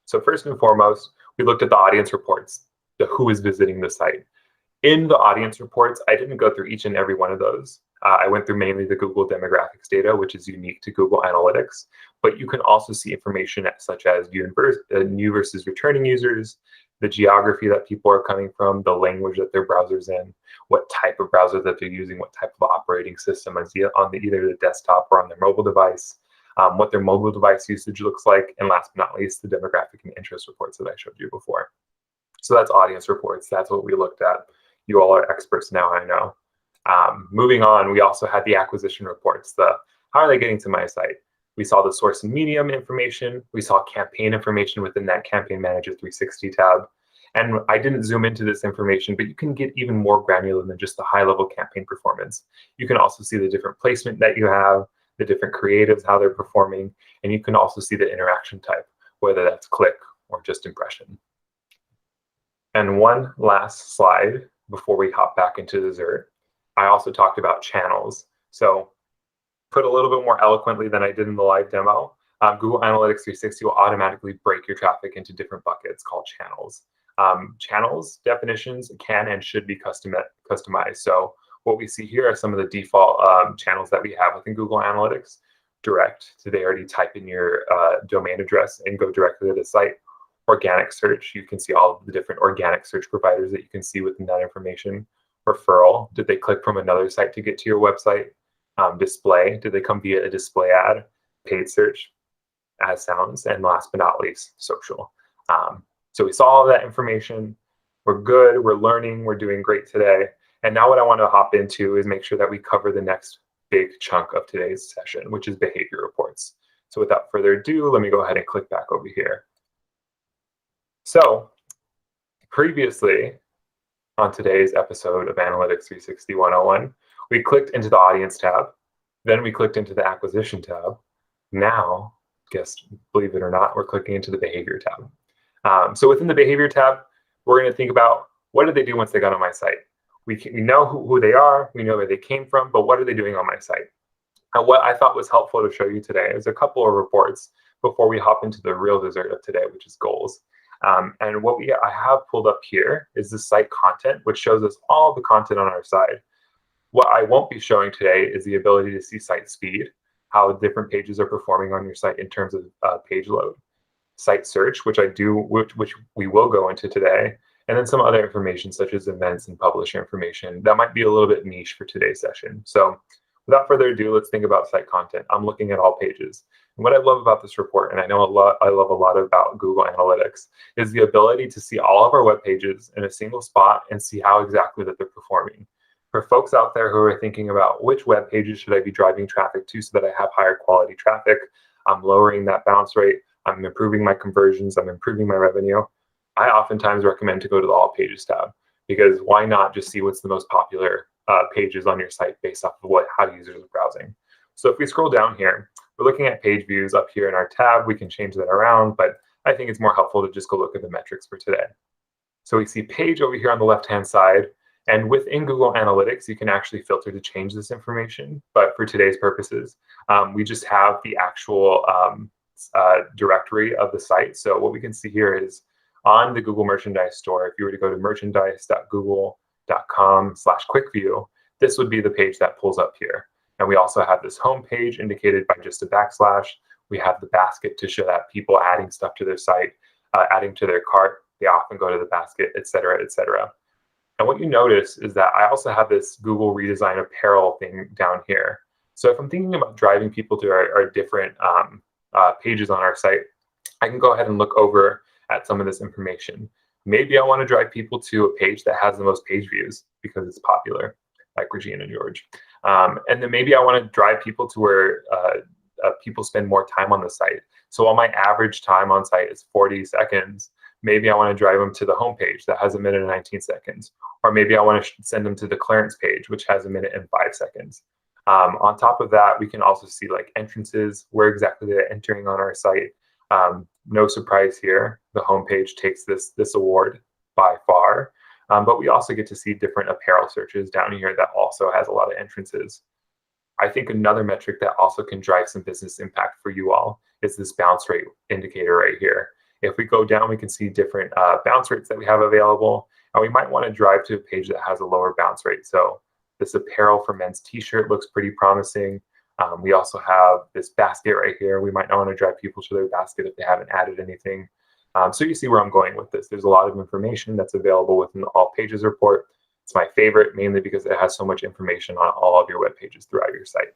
So first and foremost, we looked at the audience reports, the who is visiting the site. In the audience reports, I didn't go through each and every one of those. I went through mainly the Google demographics data, which is unique to Google Analytics, but you can also see information such as new versus returning users, the geography that people are coming from, the language that their browser's in, what type of browser that they're using, what type of operating system is on either the desktop or on their mobile device. what their mobile device usage looks like, and last but not least, the demographic and interest reports that I showed you before. So that's audience reports. That's what we looked at. You all are experts now, I know. Moving on, we also had the acquisition reports. How are they getting to my site? We saw the source and medium information. We saw campaign information within that Campaign Manager 360 tab. And I didn't zoom into this information, but you can get even more granular than just the high-level campaign performance. You can also see the different placement that you have, the different creatives, how they're performing, and you can also see the interaction type, whether that's click or just impression. And one last slide before we hop back into dessert. I also talked about channels. So put a little bit more eloquently than I did in the live demo, Google Analytics 360 will automatically break your traffic into different buckets called channels. Channels definitions can and should be customized. So what we see here are some of the default channels that we have within Google Analytics. Direct, so they already type in your domain address and go directly to the site. Organic search, you can see all of the different organic search providers that you can see within that information. Referral, did they click from another site to get to your website? Display, did they come via a display ad? Paid search, as sounds, and last but not least, social. So we saw all of that information. We're good, we're learning, we're doing great today. And now what I want to hop into is make sure that we cover the next big chunk of today's session, which is behavior reports. So without further ado, let me go ahead and click back over here. So previously on today's episode of Analytics 360 101, we clicked into the audience tab, then we clicked into the acquisition tab. Now, believe it or not, we're clicking into the behavior tab. So within the behavior tab, we're going to think about what did they do once they got on my site? We know who they are, we know where they came from, but what are they doing on my site? And what I thought was helpful to show you today is a couple of reports before we hop into the real dessert of today, which is goals. And what I have pulled up here is the site content, which shows us all the content on our site. What I won't be showing today is the ability to see site speed, how different pages are performing on your site in terms of page load, site search, which we will go into today, and then some other information such as events and publisher information that might be a little bit niche for today's session. So without further ado, let's think about site content. I'm looking at all pages. And what I love about this report, and I love a lot about Google Analytics, is the ability to see all of our web pages in a single spot and see how exactly that they're performing. For folks out there who are thinking about which web pages should I be driving traffic to so that I have higher quality traffic, I'm lowering that bounce rate, I'm improving my conversions, I'm improving my revenue, I oftentimes recommend to go to the All Pages tab, because why not just see what's the most popular pages on your site based off of how users are browsing. So if we scroll down here, we're looking at page views up here in our tab. We can change that around, but I think it's more helpful to just go look at the metrics for today. So we see page over here on the left-hand side, and within Google Analytics, you can actually filter to change this information. But for today's purposes, we just have the actual directory of the site. So what we can see here is on the Google Merchandise Store, if you were to go to merchandise.google.com/quickview, this would be the page that pulls up here. And we also have this home page indicated by just a backslash. We have the basket to show that people adding stuff to their site, adding to their cart, they often go to the basket, et cetera, et cetera. And what you notice is that I also have this Google redesign apparel thing down here. So if I'm thinking about driving people to our different pages on our site, I can go ahead and look over at some of this information. Maybe I want to drive people to a page that has the most page views because it's popular, like Regina George. And then maybe I want to drive people to where people spend more time on the site. So while my average time on site is 40 seconds, maybe I want to drive them to the home page that has 1 minute and 19 seconds. Or maybe I want to send them to the clearance page, which has 1 minute and 5 seconds. On top of that, we can also see like entrances, where exactly they're entering on our site. No surprise here, the homepage takes this award by far, but we also get to see different apparel searches down here that also has a lot of entrances. I think another metric that also can drive some business impact for you all is this bounce rate indicator right here. If we go down, we can see different bounce rates that we have available, and we might want to drive to a page that has a lower bounce rate. So this apparel for men's t-shirt looks pretty promising. We also have this basket right here. We might not want to drive people to their basket if they haven't added anything. So you see where I'm going with this. There's a lot of information that's available within the All Pages report. It's my favorite, mainly because it has so much information on all of your web pages throughout your site.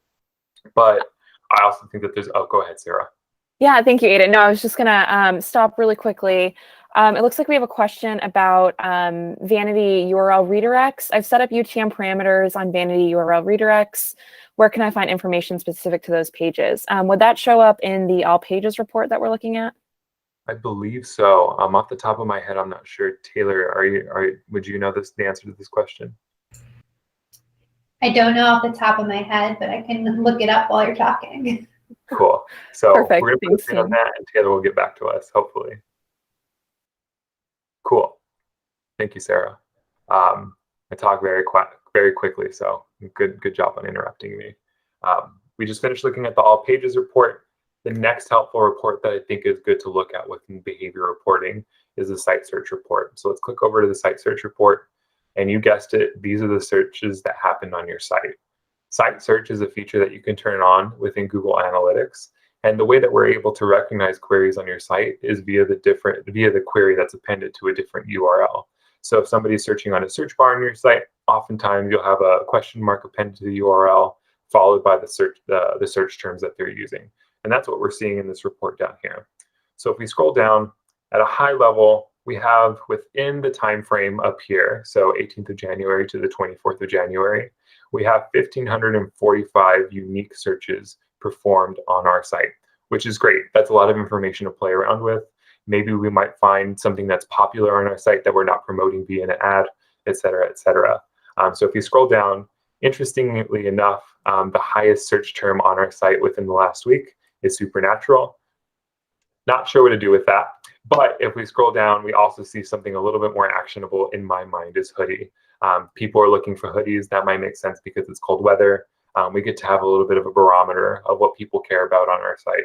But I also think that oh, go ahead, Sarah. Yeah, thank you, Aiden. No, I was just gonna stop really quickly. It looks like we have a question about vanity URL redirects. I've set up UTM parameters on vanity URL redirects. Where can I find information specific to those pages? Would that show up in the all pages report that we're looking at? I believe so. Off the top of my head, I'm not sure. Taylor, would you know the answer to this question? I don't know off the top of my head, but I can look it up while you're talking. Cool. So Perfect. we're going to put a pin on that, and Taylor will get back to us, hopefully. Cool. Thank you, Sarah. I talk very quickly, so good job on interrupting me. We just finished looking at the all pages report. The next helpful report that I think is good to look at within behavior reporting is the site search report. So let's click over to the site search report, and you guessed it, these are the searches that happened on your site. Site search is a feature that you can turn on within Google Analytics. And the way that we're able to recognize queries on your site is via the query that's appended to a different URL. So if somebody's searching on a search bar on your site, oftentimes you'll have a question mark appended to the URL followed by the search terms that they're using. And that's what we're seeing in this report down here. So if we scroll down at a high level, we have within the time frame up here, so 18th of January to the 24th of January, we have 1,545 unique searches performed on our site, which is great. That's a lot of information to play around with. Maybe we might find something that's popular on our site that we're not promoting via an ad, et cetera, et cetera. So if you scroll down, interestingly enough, the highest search term on our site within the last week is supernatural. Not sure what to do with that. But if we scroll down, we also see something a little bit more actionable in my mind is hoodie. People are looking for hoodies. That might make sense because it's cold weather. We get to have a little bit of a barometer of what people care about on our site.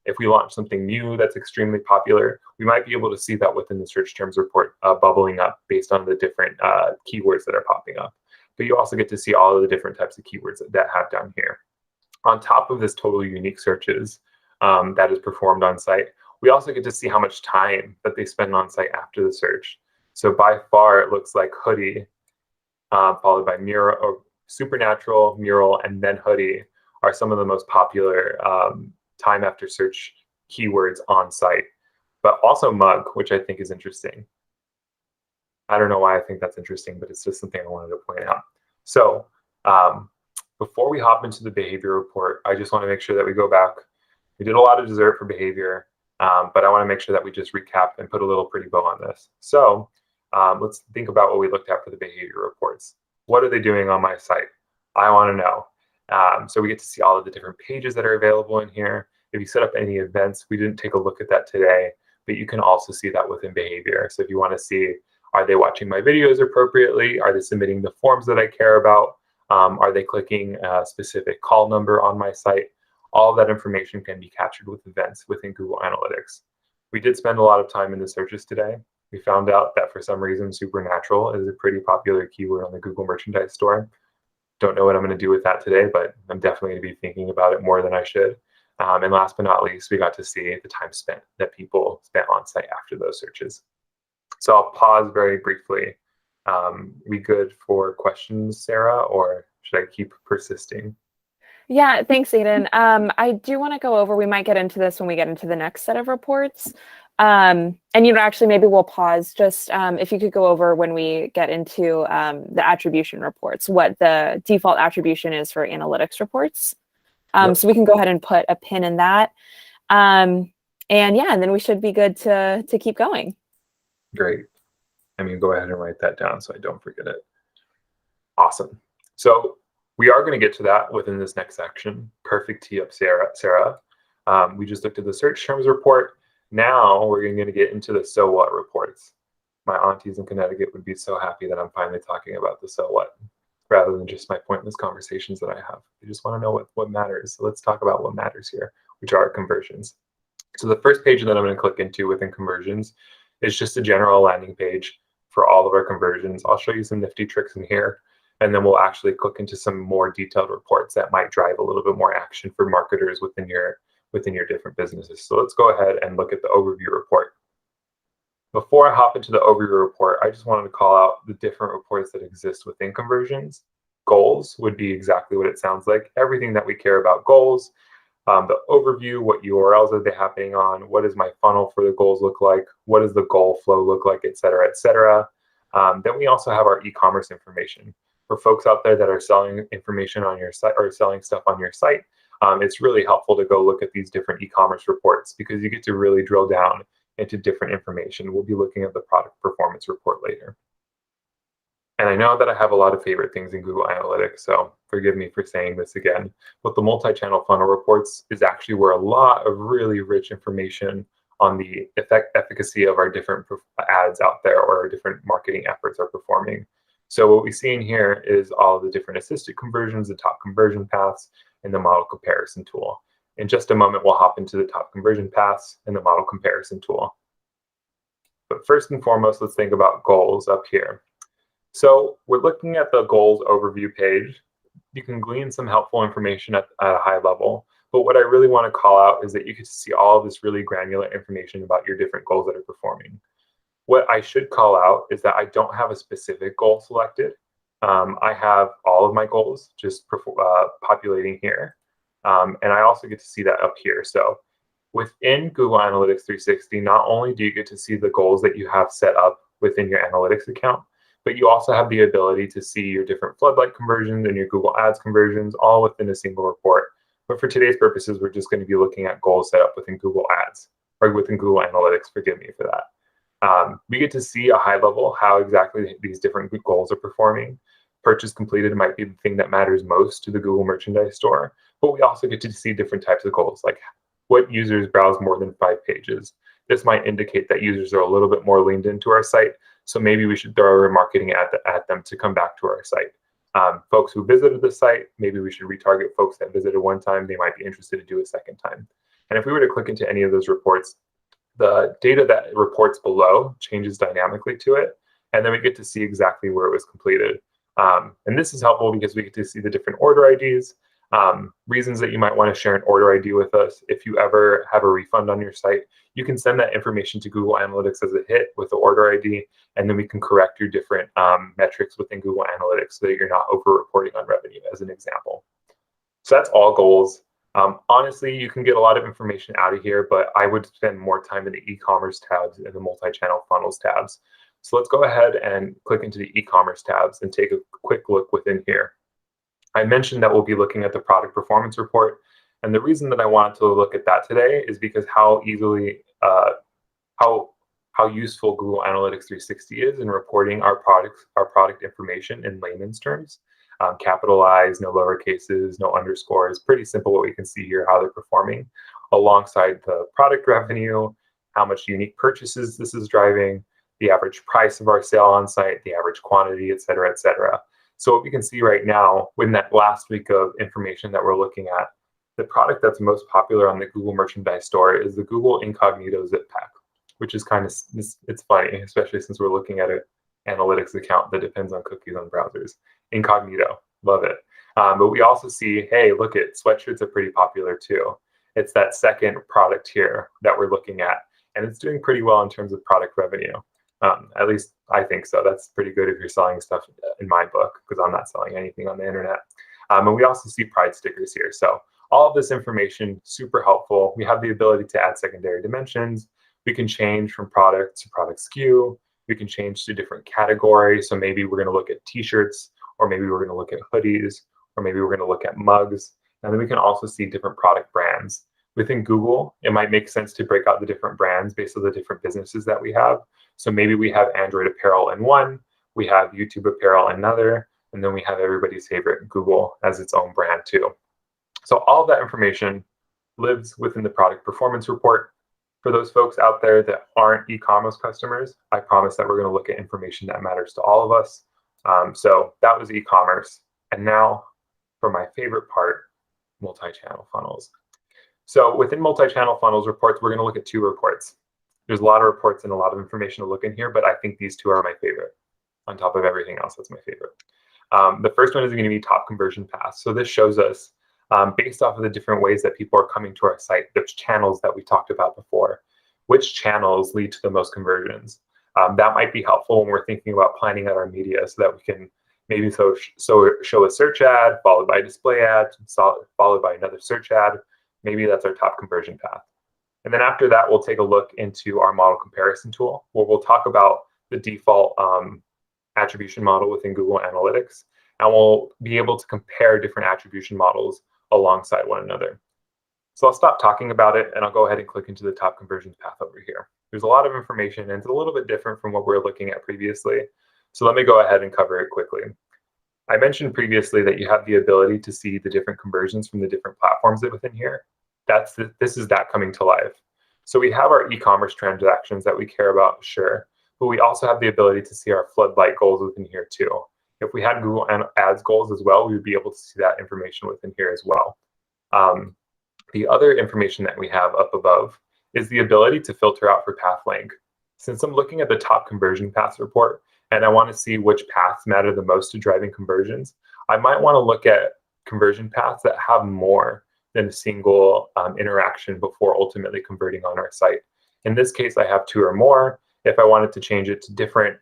If we launch something new that's extremely popular, we might be able to see that within the search terms report bubbling up based on the different keywords that are popping up. But you also get to see all of the different types of keywords that have down here. On top of this total unique searches that is performed on site, we also get to see how much time that they spend on site after the search. So by far, it looks like hoodie, followed by mural, or supernatural, mural, and then hoodie are some of the most popular time after search keywords on site. But also mug, which I think is interesting. I don't know why I think that's interesting, but it's just something I wanted to point out. So before we hop into the behavior report, I just want to make sure that we go back. We did a lot of dessert for behavior, but I want to make sure that we just recap and put a little pretty bow on this. So let's think about what we looked at for the behavior reports. What are they doing on my site? I want to know. So we get to see all of the different pages that are available in here. If you set up any events, we didn't take a look at that today, but you can also see that within behavior. So if you want to see, are they watching my videos appropriately? Are they submitting the forms that I care about? Are they clicking a specific call number on my site? All of that information can be captured with events within Google Analytics. We did spend a lot of time in the searches today. We found out that for some reason, supernatural is a pretty popular keyword on the Google Merchandise Store. Don't know what I'm going to do with that today, but I'm definitely going to be thinking about it more than I should. And last but not least, we got to see the time spent that people spent on site after those searches. So I'll pause very briefly. We good for questions, Sarah, or should I keep persisting? Yeah, thanks, Aiden. I do want to go over, we might get into this when we get into the next set of reports. And, actually, maybe we'll pause just if you could go over when we get into the attribution reports, what the default attribution is for analytics reports. Yep. So we can go ahead and put a pin in that. And then we should be good to keep going. Great. Go ahead and write that down so I don't forget it. Awesome. So we are going to get to that within this next section. Perfect tee up, Sarah. We just looked at the search terms report. Now we're going to get into the so what reports. My aunties in Connecticut would be so happy that I'm finally talking about the so what, rather than just my pointless conversations that I have. They just want to know what matters. So let's talk about what matters here, which are conversions. So the first page that I'm going to click into within conversions is just a general landing page for all of our conversions. I'll show you some nifty tricks in here, and then we'll actually click into some more detailed reports that might drive a little bit more action for marketers within your different businesses. So let's go ahead and look at the overview report. Before I hop into the overview report, I just wanted to call out the different reports that exist within conversions. Goals would be exactly what it sounds like. Everything that we care about goals. the overview, what URLs are they happening on, what does my funnel for the goals look like, what does the goal flow look like, et cetera, et cetera. Then we also have our e-commerce information. For folks out there that are selling information on your site or selling stuff on your site, it's really helpful to go look at these different e-commerce reports because you get to really drill down into different information. We'll be looking at the product performance report later. And I know that I have a lot of favorite things in Google Analytics, so forgive me for saying this again, but the multi-channel funnel reports is actually where a lot of really rich information on the efficacy of our different ads out there or our different marketing efforts are performing. So what we see in here is all of the different assisted conversions, the top conversion paths, and the model comparison tool. In just a moment, we'll hop into the top conversion paths and the model comparison tool. But first and foremost, let's think about goals up here. So we're looking at the goals overview page. You can glean some helpful information at a high level, but what I really want to call out is that you get to see all of this really granular information about your different goals that are performing. What I should call out is that I don't have a specific goal selected. I have all of my goals just populating here. And I also get to see that up here. So within Google Analytics 360, not only do you get to see the goals that you have set up within your analytics account, but you also have the ability to see your different floodlight conversions and your Google Ads conversions all within a single report. But for today's purposes, we're just going to be looking at goals set up within Google Ads or within Google Analytics, forgive me for that. We get to see a high level how exactly these different goals are performing. Purchase completed might be the thing that matters most to the Google Merchandise Store, but we also get to see different types of goals, like what users browse more than 5 pages. This might indicate that users are a little bit more leaned into our site, so maybe we should throw a marketing ad at them to come back to our site. Folks who visited the site, maybe we should retarget folks that visited one time. They might be interested to do a second time. And if we were to click into any of those reports, the data that reports below changes dynamically to it, and then we get to see exactly where it was completed. And this is helpful because we get to see the different order IDs, reasons that you might want to share an order ID with us. If you ever have a refund on your site, you can send that information to Google Analytics as a hit with the order ID, and then we can correct your different metrics within Google Analytics so that you're not over-reporting on revenue, as an example. So that's all goals. Honestly, you can get a lot of information out of here, but I would spend more time in the e-commerce tabs and the multi-channel funnels tabs. So let's go ahead and click into the e-commerce tabs and take a quick look within here. I mentioned that we'll be looking at the product performance report. And the reason that I wanted to look at that today is because how useful Google Analytics 360 is in reporting our product information in layman's terms. Capitalized, no lower cases, no underscores. Pretty simple what we can see here, how they're performing alongside the product revenue, how much unique purchases this is driving, the average price of our sale on site, the average quantity, et cetera, et cetera. So what we can see right now, in that last week of information that we're looking at, the product that's most popular on the Google Merchandise Store is the Google Incognito Zip Pack, which is kind of, it's funny, especially since we're looking at an analytics account that depends on cookies on browsers. Incognito, love it. But we also see, hey, look at sweatshirts are pretty popular too. It's that second product here that we're looking at, and it's doing pretty well in terms of product revenue. At least I think so. That's pretty good if you're selling stuff in my book, because I'm not selling anything on the internet. And we also see pride stickers here. So all of this information, super helpful. We have the ability to add secondary dimensions. We can change from product to product SKU. We can change to different categories. So maybe we're going to look at t-shirts, or maybe we're going to look at hoodies, or maybe we're going to look at mugs. And then we can also see different product brands. Within Google, it might make sense to break out the different brands based on the different businesses that we have. So maybe we have Android apparel in one, we have YouTube apparel in another, and then we have everybody's favorite Google as its own brand too. So all of that information lives within the product performance report. For those folks out there that aren't e-commerce customers, I promise that we're going to look at information that matters to all of us. So that was e-commerce. And now for my favorite part, multi-channel funnels. So within multi-channel funnels reports, we're going to look at 2 reports. There's a lot of reports and a lot of information to look in here, but I think these 2 are my favorite. On top of everything else, that's my favorite. The first one is going to be top conversion paths. So this shows us, based off of the different ways that people are coming to our site, which channels that we talked about before, which channels lead to the most conversions. That might be helpful when we're thinking about planning out our media, so that we can maybe show a search ad, followed by a display ad, followed by another search ad. Maybe that's our top conversion path. And then after that, we'll take a look into our model comparison tool, where we'll talk about the default attribution model within Google Analytics, and we'll be able to compare different attribution models alongside one another. So I'll stop talking about it, and I'll go ahead and click into the top conversions path over here. There's a lot of information, and it's a little bit different from what we were looking at previously. So let me go ahead and cover it quickly. I mentioned previously that you have the ability to see the different conversions from the different platforms that within here. This is that coming to life. So we have our e-commerce transactions that we care about, sure, but we also have the ability to see our floodlight goals within here too. If we had Google Ads goals as well, we would be able to see that information within here as well. The other information that we have up above is the ability to filter out for path length. Since I'm looking at the top conversion paths report and I want to see which paths matter the most to driving conversions, I might want to look at conversion paths that have more than a single interaction before ultimately converting on our site. In this case, I have 2 or more. If I wanted to change it to different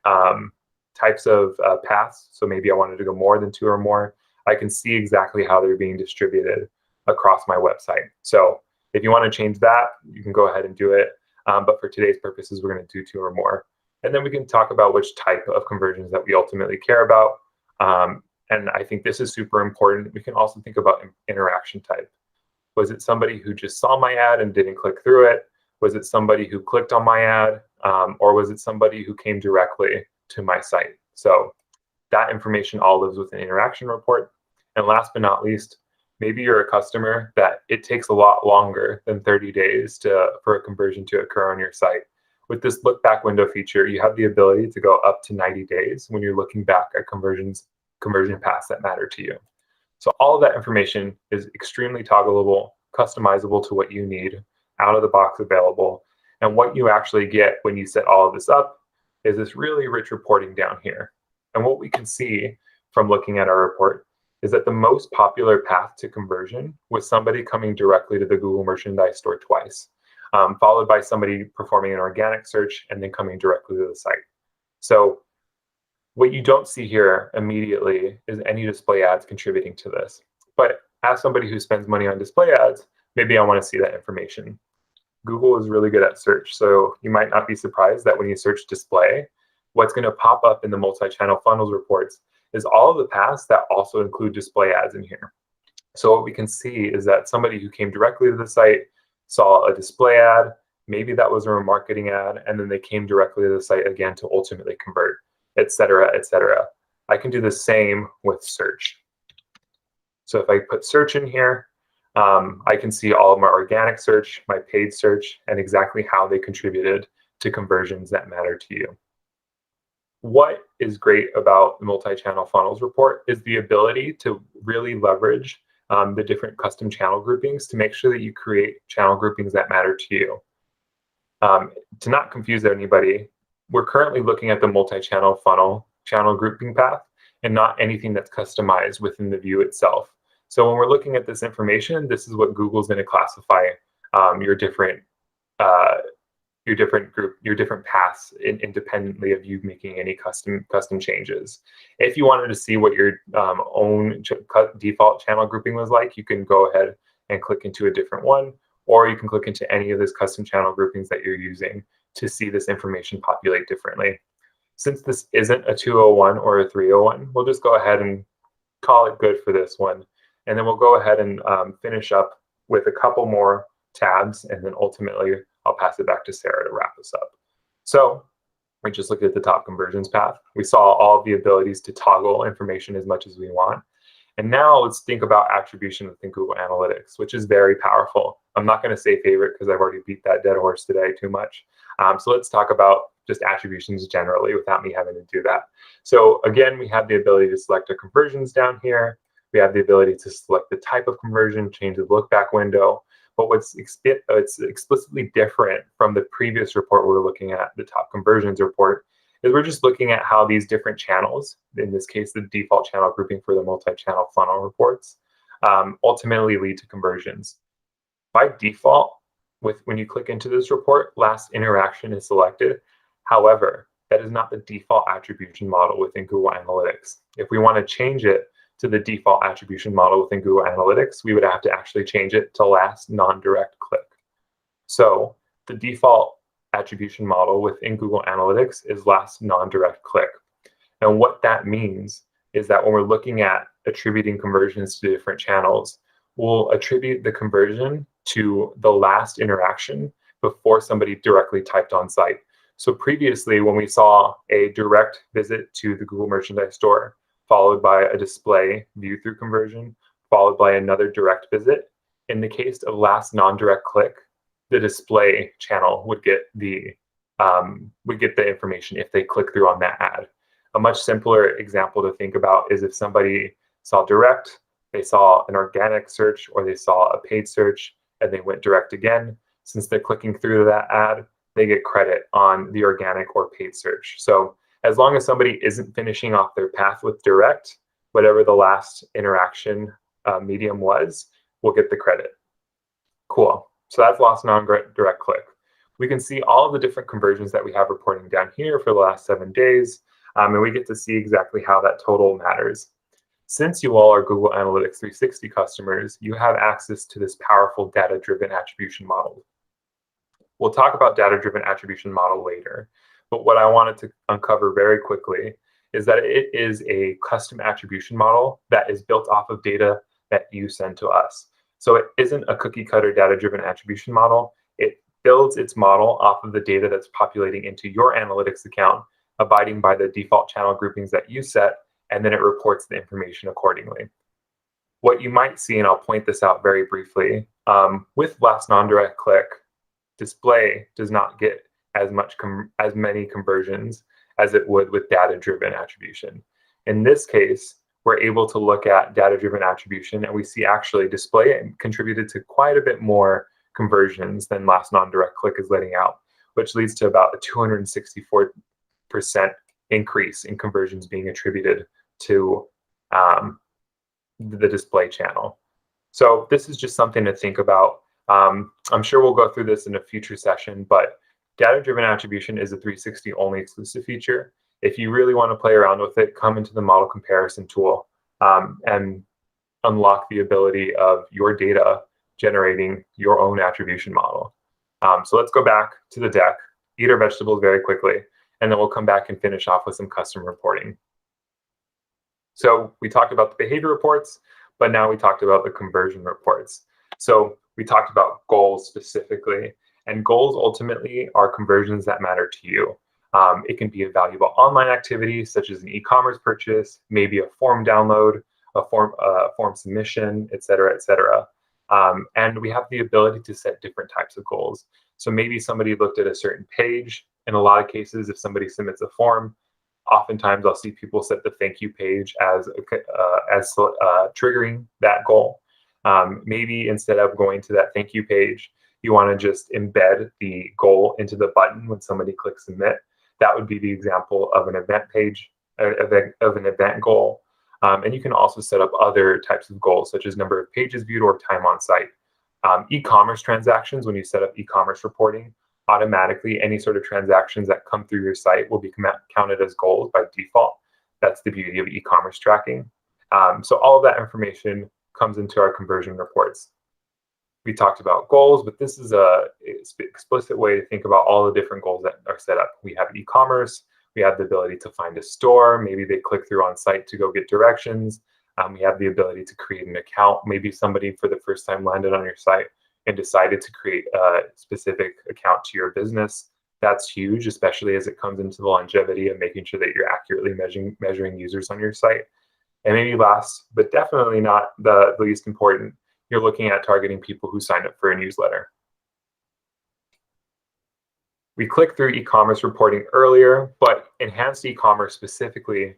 types of paths, so maybe I wanted to go more than 2 or more, I can see exactly how they're being distributed across my website. So if you want to change that, you can go ahead and do it. But for today's purposes, we're going to do 2 or more. And then we can talk about which type of conversions that we ultimately care about. And I think this is super important. We can also think about interaction type. Was it somebody who just saw my ad and didn't click through it? Was it somebody who clicked on my ad? Or was it somebody who came directly to my site? So that information all lives within interaction report. And last but not least, maybe you're a customer that it takes a lot longer than 30 days for a conversion to occur on your site. With this look back window feature, you have the ability to go up to 90 days when you're looking back at conversion paths that matter to you. So all of that information is extremely toggleable, customizable to what you need, out of the box available. And what you actually get when you set all of this up is this really rich reporting down here. And what we can see from looking at our report is that the most popular path to conversion was somebody coming directly to the Google Merchandise Store twice, followed by somebody performing an organic search and then coming directly to the site. So what you don't see here immediately is any display ads contributing to this. But as somebody who spends money on display ads, maybe I want to see that information. Google is really good at search, so you might not be surprised that when you search display, what's going to pop up in the multi-channel funnels reports is all of the paths that also include display ads in here. So what we can see is that somebody who came directly to the site saw a display ad, maybe that was a remarketing ad, and then they came directly to the site again to ultimately convert, et cetera, et cetera. I can do the same with search. So if I put search in here, I can see all of my organic search, my paid search, and exactly how they contributed to conversions that matter to you. What is great about the multi-channel funnels report is the ability to really leverage the different custom channel groupings to make sure that you create channel groupings that matter to you. To not confuse anybody, we're currently looking at the multi-channel funnel channel grouping path and not anything that's customized within the view itself. So when we're looking at this information, this is what Google's going to classify your different paths independently of you making any custom changes. If you wanted to see what your own default channel grouping was like, you can go ahead and click into a different one, or you can click into any of those custom channel groupings that you're using to see this information populate differently. Since this isn't a 201 or a 301, we'll just go ahead and call it good for this one. And then we'll go ahead and finish up with a couple more tabs, and then ultimately I'll pass it back to Sarah to wrap us up. So we just looked at the top conversions path. We saw all the abilities to toggle information as much as we want. And now let's think about attribution within Google Analytics, which is very powerful. I'm not going to say favorite because I've already beat that dead horse today too much. So let's talk about just attributions generally without me having to do that. So again, we have the ability to select our conversions down here. We have the ability to select the type of conversion, change the look back window. But what's explicitly different from the previous report we were looking at, the top conversions report, is we're just looking at how these different channels, in this case, the default channel grouping for the multi-channel funnel reports, ultimately lead to conversions. By default, when you click into this report, last interaction is selected. However, that is not the default attribution model within Google Analytics. If we want to change it to the default attribution model within Google Analytics, we would have to actually change it to last non-direct click. So the default attribution model within Google Analytics is last non-direct click. And what that means is that when we're looking at attributing conversions to different channels, we'll attribute the conversion to the last interaction before somebody directly typed on site. So previously, when we saw a direct visit to the Google Merchandise Store, followed by a display view-through conversion, followed by another direct visit, in the case of last non-direct click, the display channel would get the information if they click through on that ad. A much simpler example to think about is if somebody saw direct, they saw an organic search, or they saw a paid search, and they went direct again. Since they're clicking through that ad, they get credit on the organic or paid search. So as long as somebody isn't finishing off their path with direct, whatever the last interaction medium was, will get the credit. Cool. So that's last non-direct click. We can see all of the different conversions that we have reporting down here for the last 7 days, and we get to see exactly how that total matters. Since you all are Google Analytics 360 customers, you have access to this powerful data-driven attribution model. We'll talk about data-driven attribution model later, but what I wanted to uncover very quickly is that it is a custom attribution model that is built off of data that you send to us. So it isn't a cookie-cutter data-driven attribution model. It builds its model off of the data that's populating into your analytics account, abiding by the default channel groupings that you set, and then it reports the information accordingly. What you might see, and I'll point this out very briefly, with last non-direct click, display does not get as many conversions as it would with data-driven attribution. In this case, we're able to look at data-driven attribution, and we see actually display contributed to quite a bit more conversions than last non-direct click is letting out, which leads to about a 264% increase in conversions being attributed to the display channel. So this is just something to think about. I'm sure we'll go through this in a future session, but data-driven attribution is a 360 only exclusive feature. If you really want to play around with it, come into the model comparison tool and unlock the ability of your data generating your own attribution model. So let's go back to the deck, eat our vegetables very quickly, and then we'll come back and finish off with some custom reporting. So we talked about the behavior reports, but now we talked about the conversion reports. So we talked about goals specifically, and goals ultimately are conversions that matter to you. It can be a valuable online activity, such as an e-commerce purchase, maybe a form download, a form submission, et cetera, et cetera. And we have the ability to set different types of goals. So maybe somebody looked at a certain page. In a lot of cases, if somebody submits a form, oftentimes I'll see people set the thank you page as triggering that goal. Maybe instead of going to that thank you page, you want to just embed the goal into the button when somebody clicks submit. That would be the example of an event page, of an event goal. And you can also set up other types of goals, such as number of pages viewed or time on site. E-commerce transactions, when you set up e-commerce reporting, automatically any sort of transactions that come through your site will be counted as goals by default. That's the beauty of e-commerce tracking. So all of that information comes into our conversion reports. We talked about goals, but this is an explicit way to think about all the different goals that are set up. We have e-commerce. We have the ability to find a store. Maybe they click through on site to go get directions. We have the ability to create an account. Maybe somebody for the first time landed on your site and decided to create a specific account to your business. That's huge, especially as it comes into the longevity of making sure that you're accurately measuring users on your site. And maybe last, but definitely not the least important, you're looking at targeting people who signed up for a newsletter. We clicked through e-commerce reporting earlier, but enhanced e-commerce specifically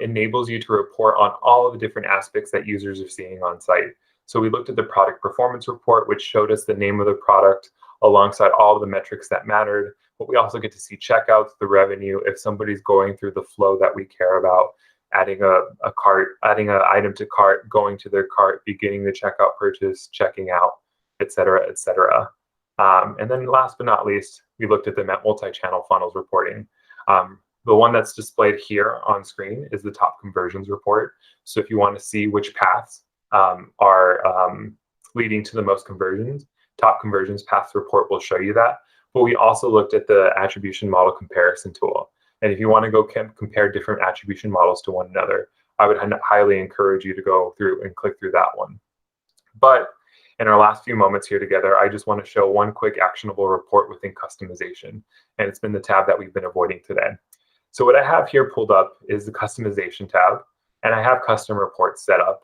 enables you to report on all of the different aspects that users are seeing on site. So we looked at the product performance report, which showed us the name of the product alongside all of the metrics that mattered. But we also get to see checkouts, the revenue, if somebody's going through the flow that we care about, adding a cart, adding an item to cart, going to their cart, beginning the checkout purchase, checking out, et cetera, et cetera. And then last but not least, we looked at the multi-channel funnels reporting. The The one that's displayed here on screen is the top conversions report. So if you want to see which paths are leading to the most conversions, top conversions paths report will show you that. But we also looked at the attribution model comparison tool. And if you want to go compare different attribution models to one another, I would highly encourage you to go through and click through that one. But in our last few moments here together, I just want to show one quick actionable report within customization. And it's been the tab that we've been avoiding today. So what I have here pulled up is the customization tab, and I have custom reports set up.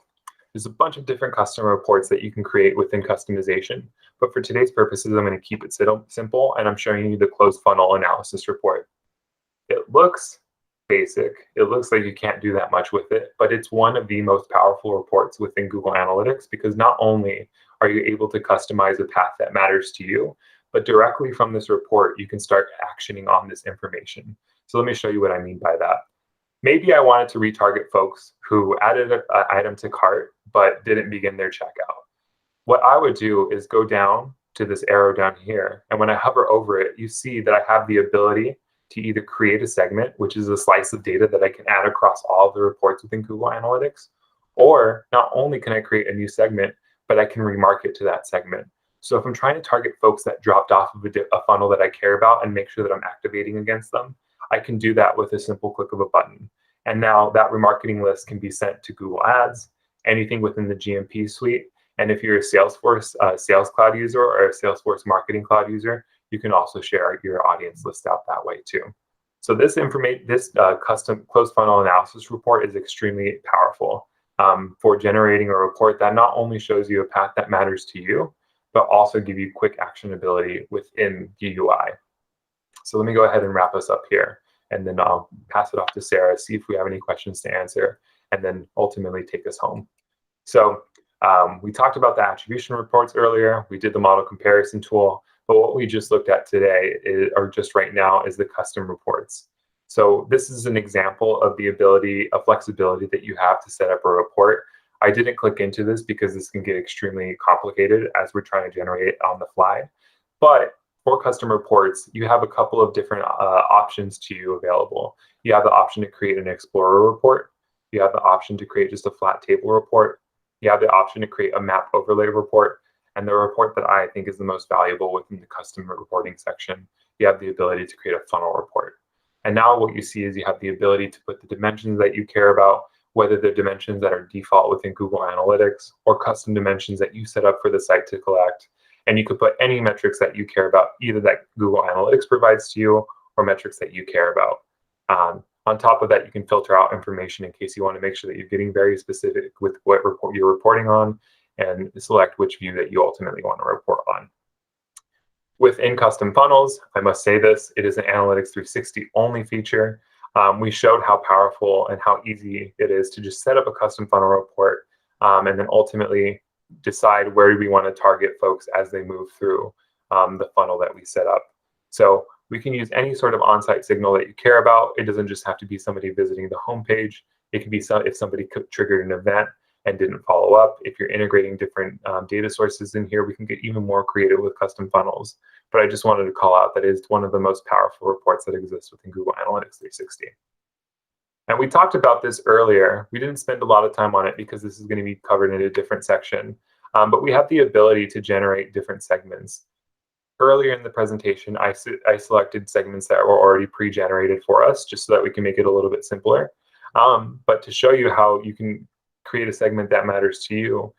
There's a bunch of different custom reports that you can create within customization. But for today's purposes, I'm going to keep it simple, and I'm showing you the closed funnel analysis report. It looks basic. It looks like you can't do that much with it, but it's one of the most powerful reports within Google Analytics, because not only are you able to customize a path that matters to you, but directly from this report, you can start actioning on this information. So let me show you what I mean by that. Maybe I wanted to retarget folks who added an item to cart, but didn't begin their checkout. What I would do is go down to this arrow down here. And when I hover over it, you see that I have the ability to either create a segment, which is a slice of data that I can add across all of the reports within Google Analytics, or not only can I create a new segment, but I can remarket to that segment. So if I'm trying to target folks that dropped off of a funnel that I care about and make sure that I'm activating against them, I can do that with a simple click of a button. And now that remarketing list can be sent to Google Ads, anything within the GMP suite. And if you're a Salesforce Sales Cloud user or a Salesforce Marketing Cloud user, you can also share your audience list out that way too. So this custom closed funnel analysis report is extremely powerful for generating a report that not only shows you a path that matters to you, but also give you quick actionability within the UI. So let me go ahead and wrap us up here, and then I'll pass it off to Sarah, see if we have any questions to answer, and then ultimately take us home. So we talked about the attribution reports earlier. We did the model comparison tool, but what we just looked at today, or just right now, is the custom reports. So this is an example of the ability of flexibility that you have to set up a report. I didn't click into this because this can get extremely complicated as we're trying to generate it on the fly. But for custom reports, you have a couple of different options to you available. You have the option to create an Explorer report. You have the option to create just a flat table report. You have the option to create a map overlay report. And the report that I think is the most valuable within the custom reporting section, you have the ability to create a funnel report. And now what you see is you have the ability to put the dimensions that you care about, whether they're dimensions that are default within Google Analytics or custom dimensions that you set up for the site to collect. And you could put any metrics that you care about, either that Google Analytics provides to you or metrics that you care about. On top of that, you can filter out information in case you want to make sure that you're getting very specific with what report you're reporting on, and select which view that you ultimately want to report on. Within custom funnels, I must say this, it is an Analytics 360 only feature. We showed how powerful and how easy it is to just set up a custom funnel report and then ultimately decide where do we want to target folks as they move through the funnel that we set up. So we can use any sort of on-site signal that you care about. It doesn't just have to be somebody visiting the homepage. It can be if somebody triggered an event and didn't follow up. If you're integrating different data sources in here, we can get even more creative with custom funnels. But I just wanted to call out that it is one of the most powerful reports that exists within Google Analytics 360. And we talked about this earlier. We didn't spend a lot of time on it because this is going to be covered in a different section. But we have the ability to generate different segments. Earlier in the presentation, I selected segments that were already pre-generated for us, just so that we can make it a little bit simpler. But to show you how you can create a segment that matters to you,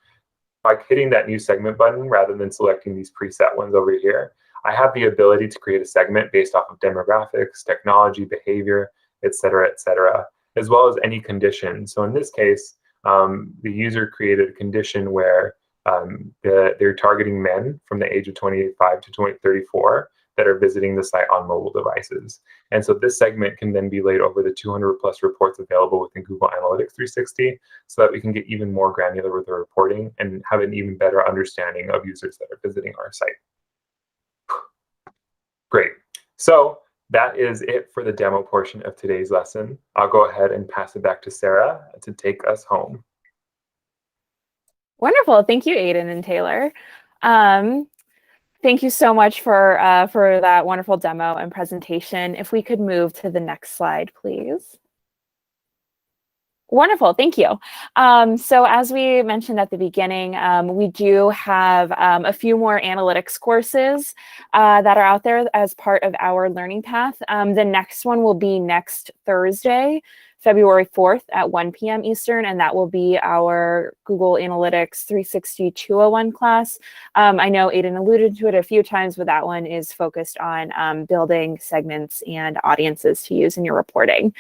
by hitting that new segment button rather than selecting these preset ones over here, I have the ability to create a segment based off of demographics, technology, behavior, et cetera, as well as any condition. So in this case, the user created a condition where they're targeting men from the age of 25 to 34 that are visiting the site on mobile devices. And so this segment can then be laid over the 200 plus reports available within Google Analytics 360 so that we can get even more granular with the reporting and have an even better understanding of users that are visiting our site. Great. So that is it for the demo portion of today's lesson. I'll go ahead and pass it back to Sarah to take us home. Wonderful. Thank you, Aiden and Taylor. Thank you so much for that wonderful demo and presentation. If we could move to the next slide, please. Wonderful, thank you. So as we mentioned at the beginning, we do have a few more analytics courses that are out there as part of our learning path. The next one will be next Thursday, February 4th at 1 p.m. Eastern, and that will be our Google Analytics 360 201 class. I know Aiden alluded to it a few times, but that one is focused on building segments and audiences to use in your reporting.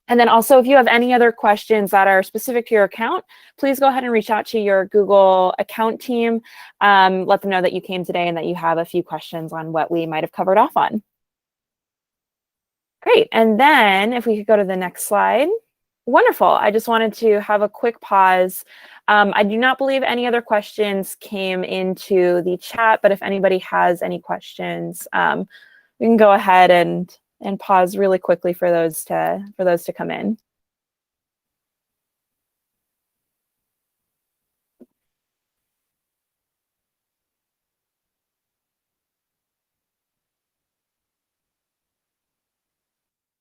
And then also, if you have any other questions that are specific to your account, please go ahead and reach out to your Google account team. Let them know that you came today and that you have a few questions on what we might have covered off on. Great. And then if we could go to the next slide. Wonderful. I just wanted to have a quick pause. I do not believe any other questions came into the chat, but if anybody has any questions, we can go ahead and pause really quickly for those to come in.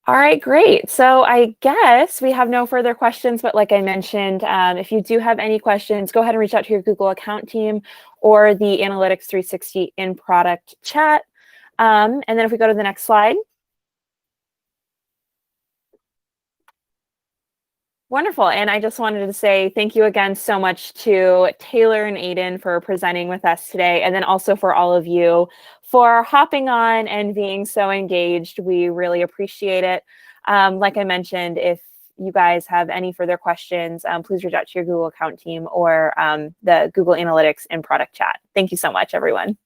All right, great. So I guess we have no further questions, but like I mentioned, if you do have any questions, go ahead and reach out to your Google account team or the Analytics 360 in product chat. And then if we go to the next slide. Wonderful. And I just wanted to say thank you again so much to Taylor and Aiden for presenting with us today, and then also for all of you for hopping on and being so engaged. We really appreciate it. Like I mentioned, if you guys have any further questions, please reach out to your Google account team or the Google Analytics in product chat. Thank you so much, everyone.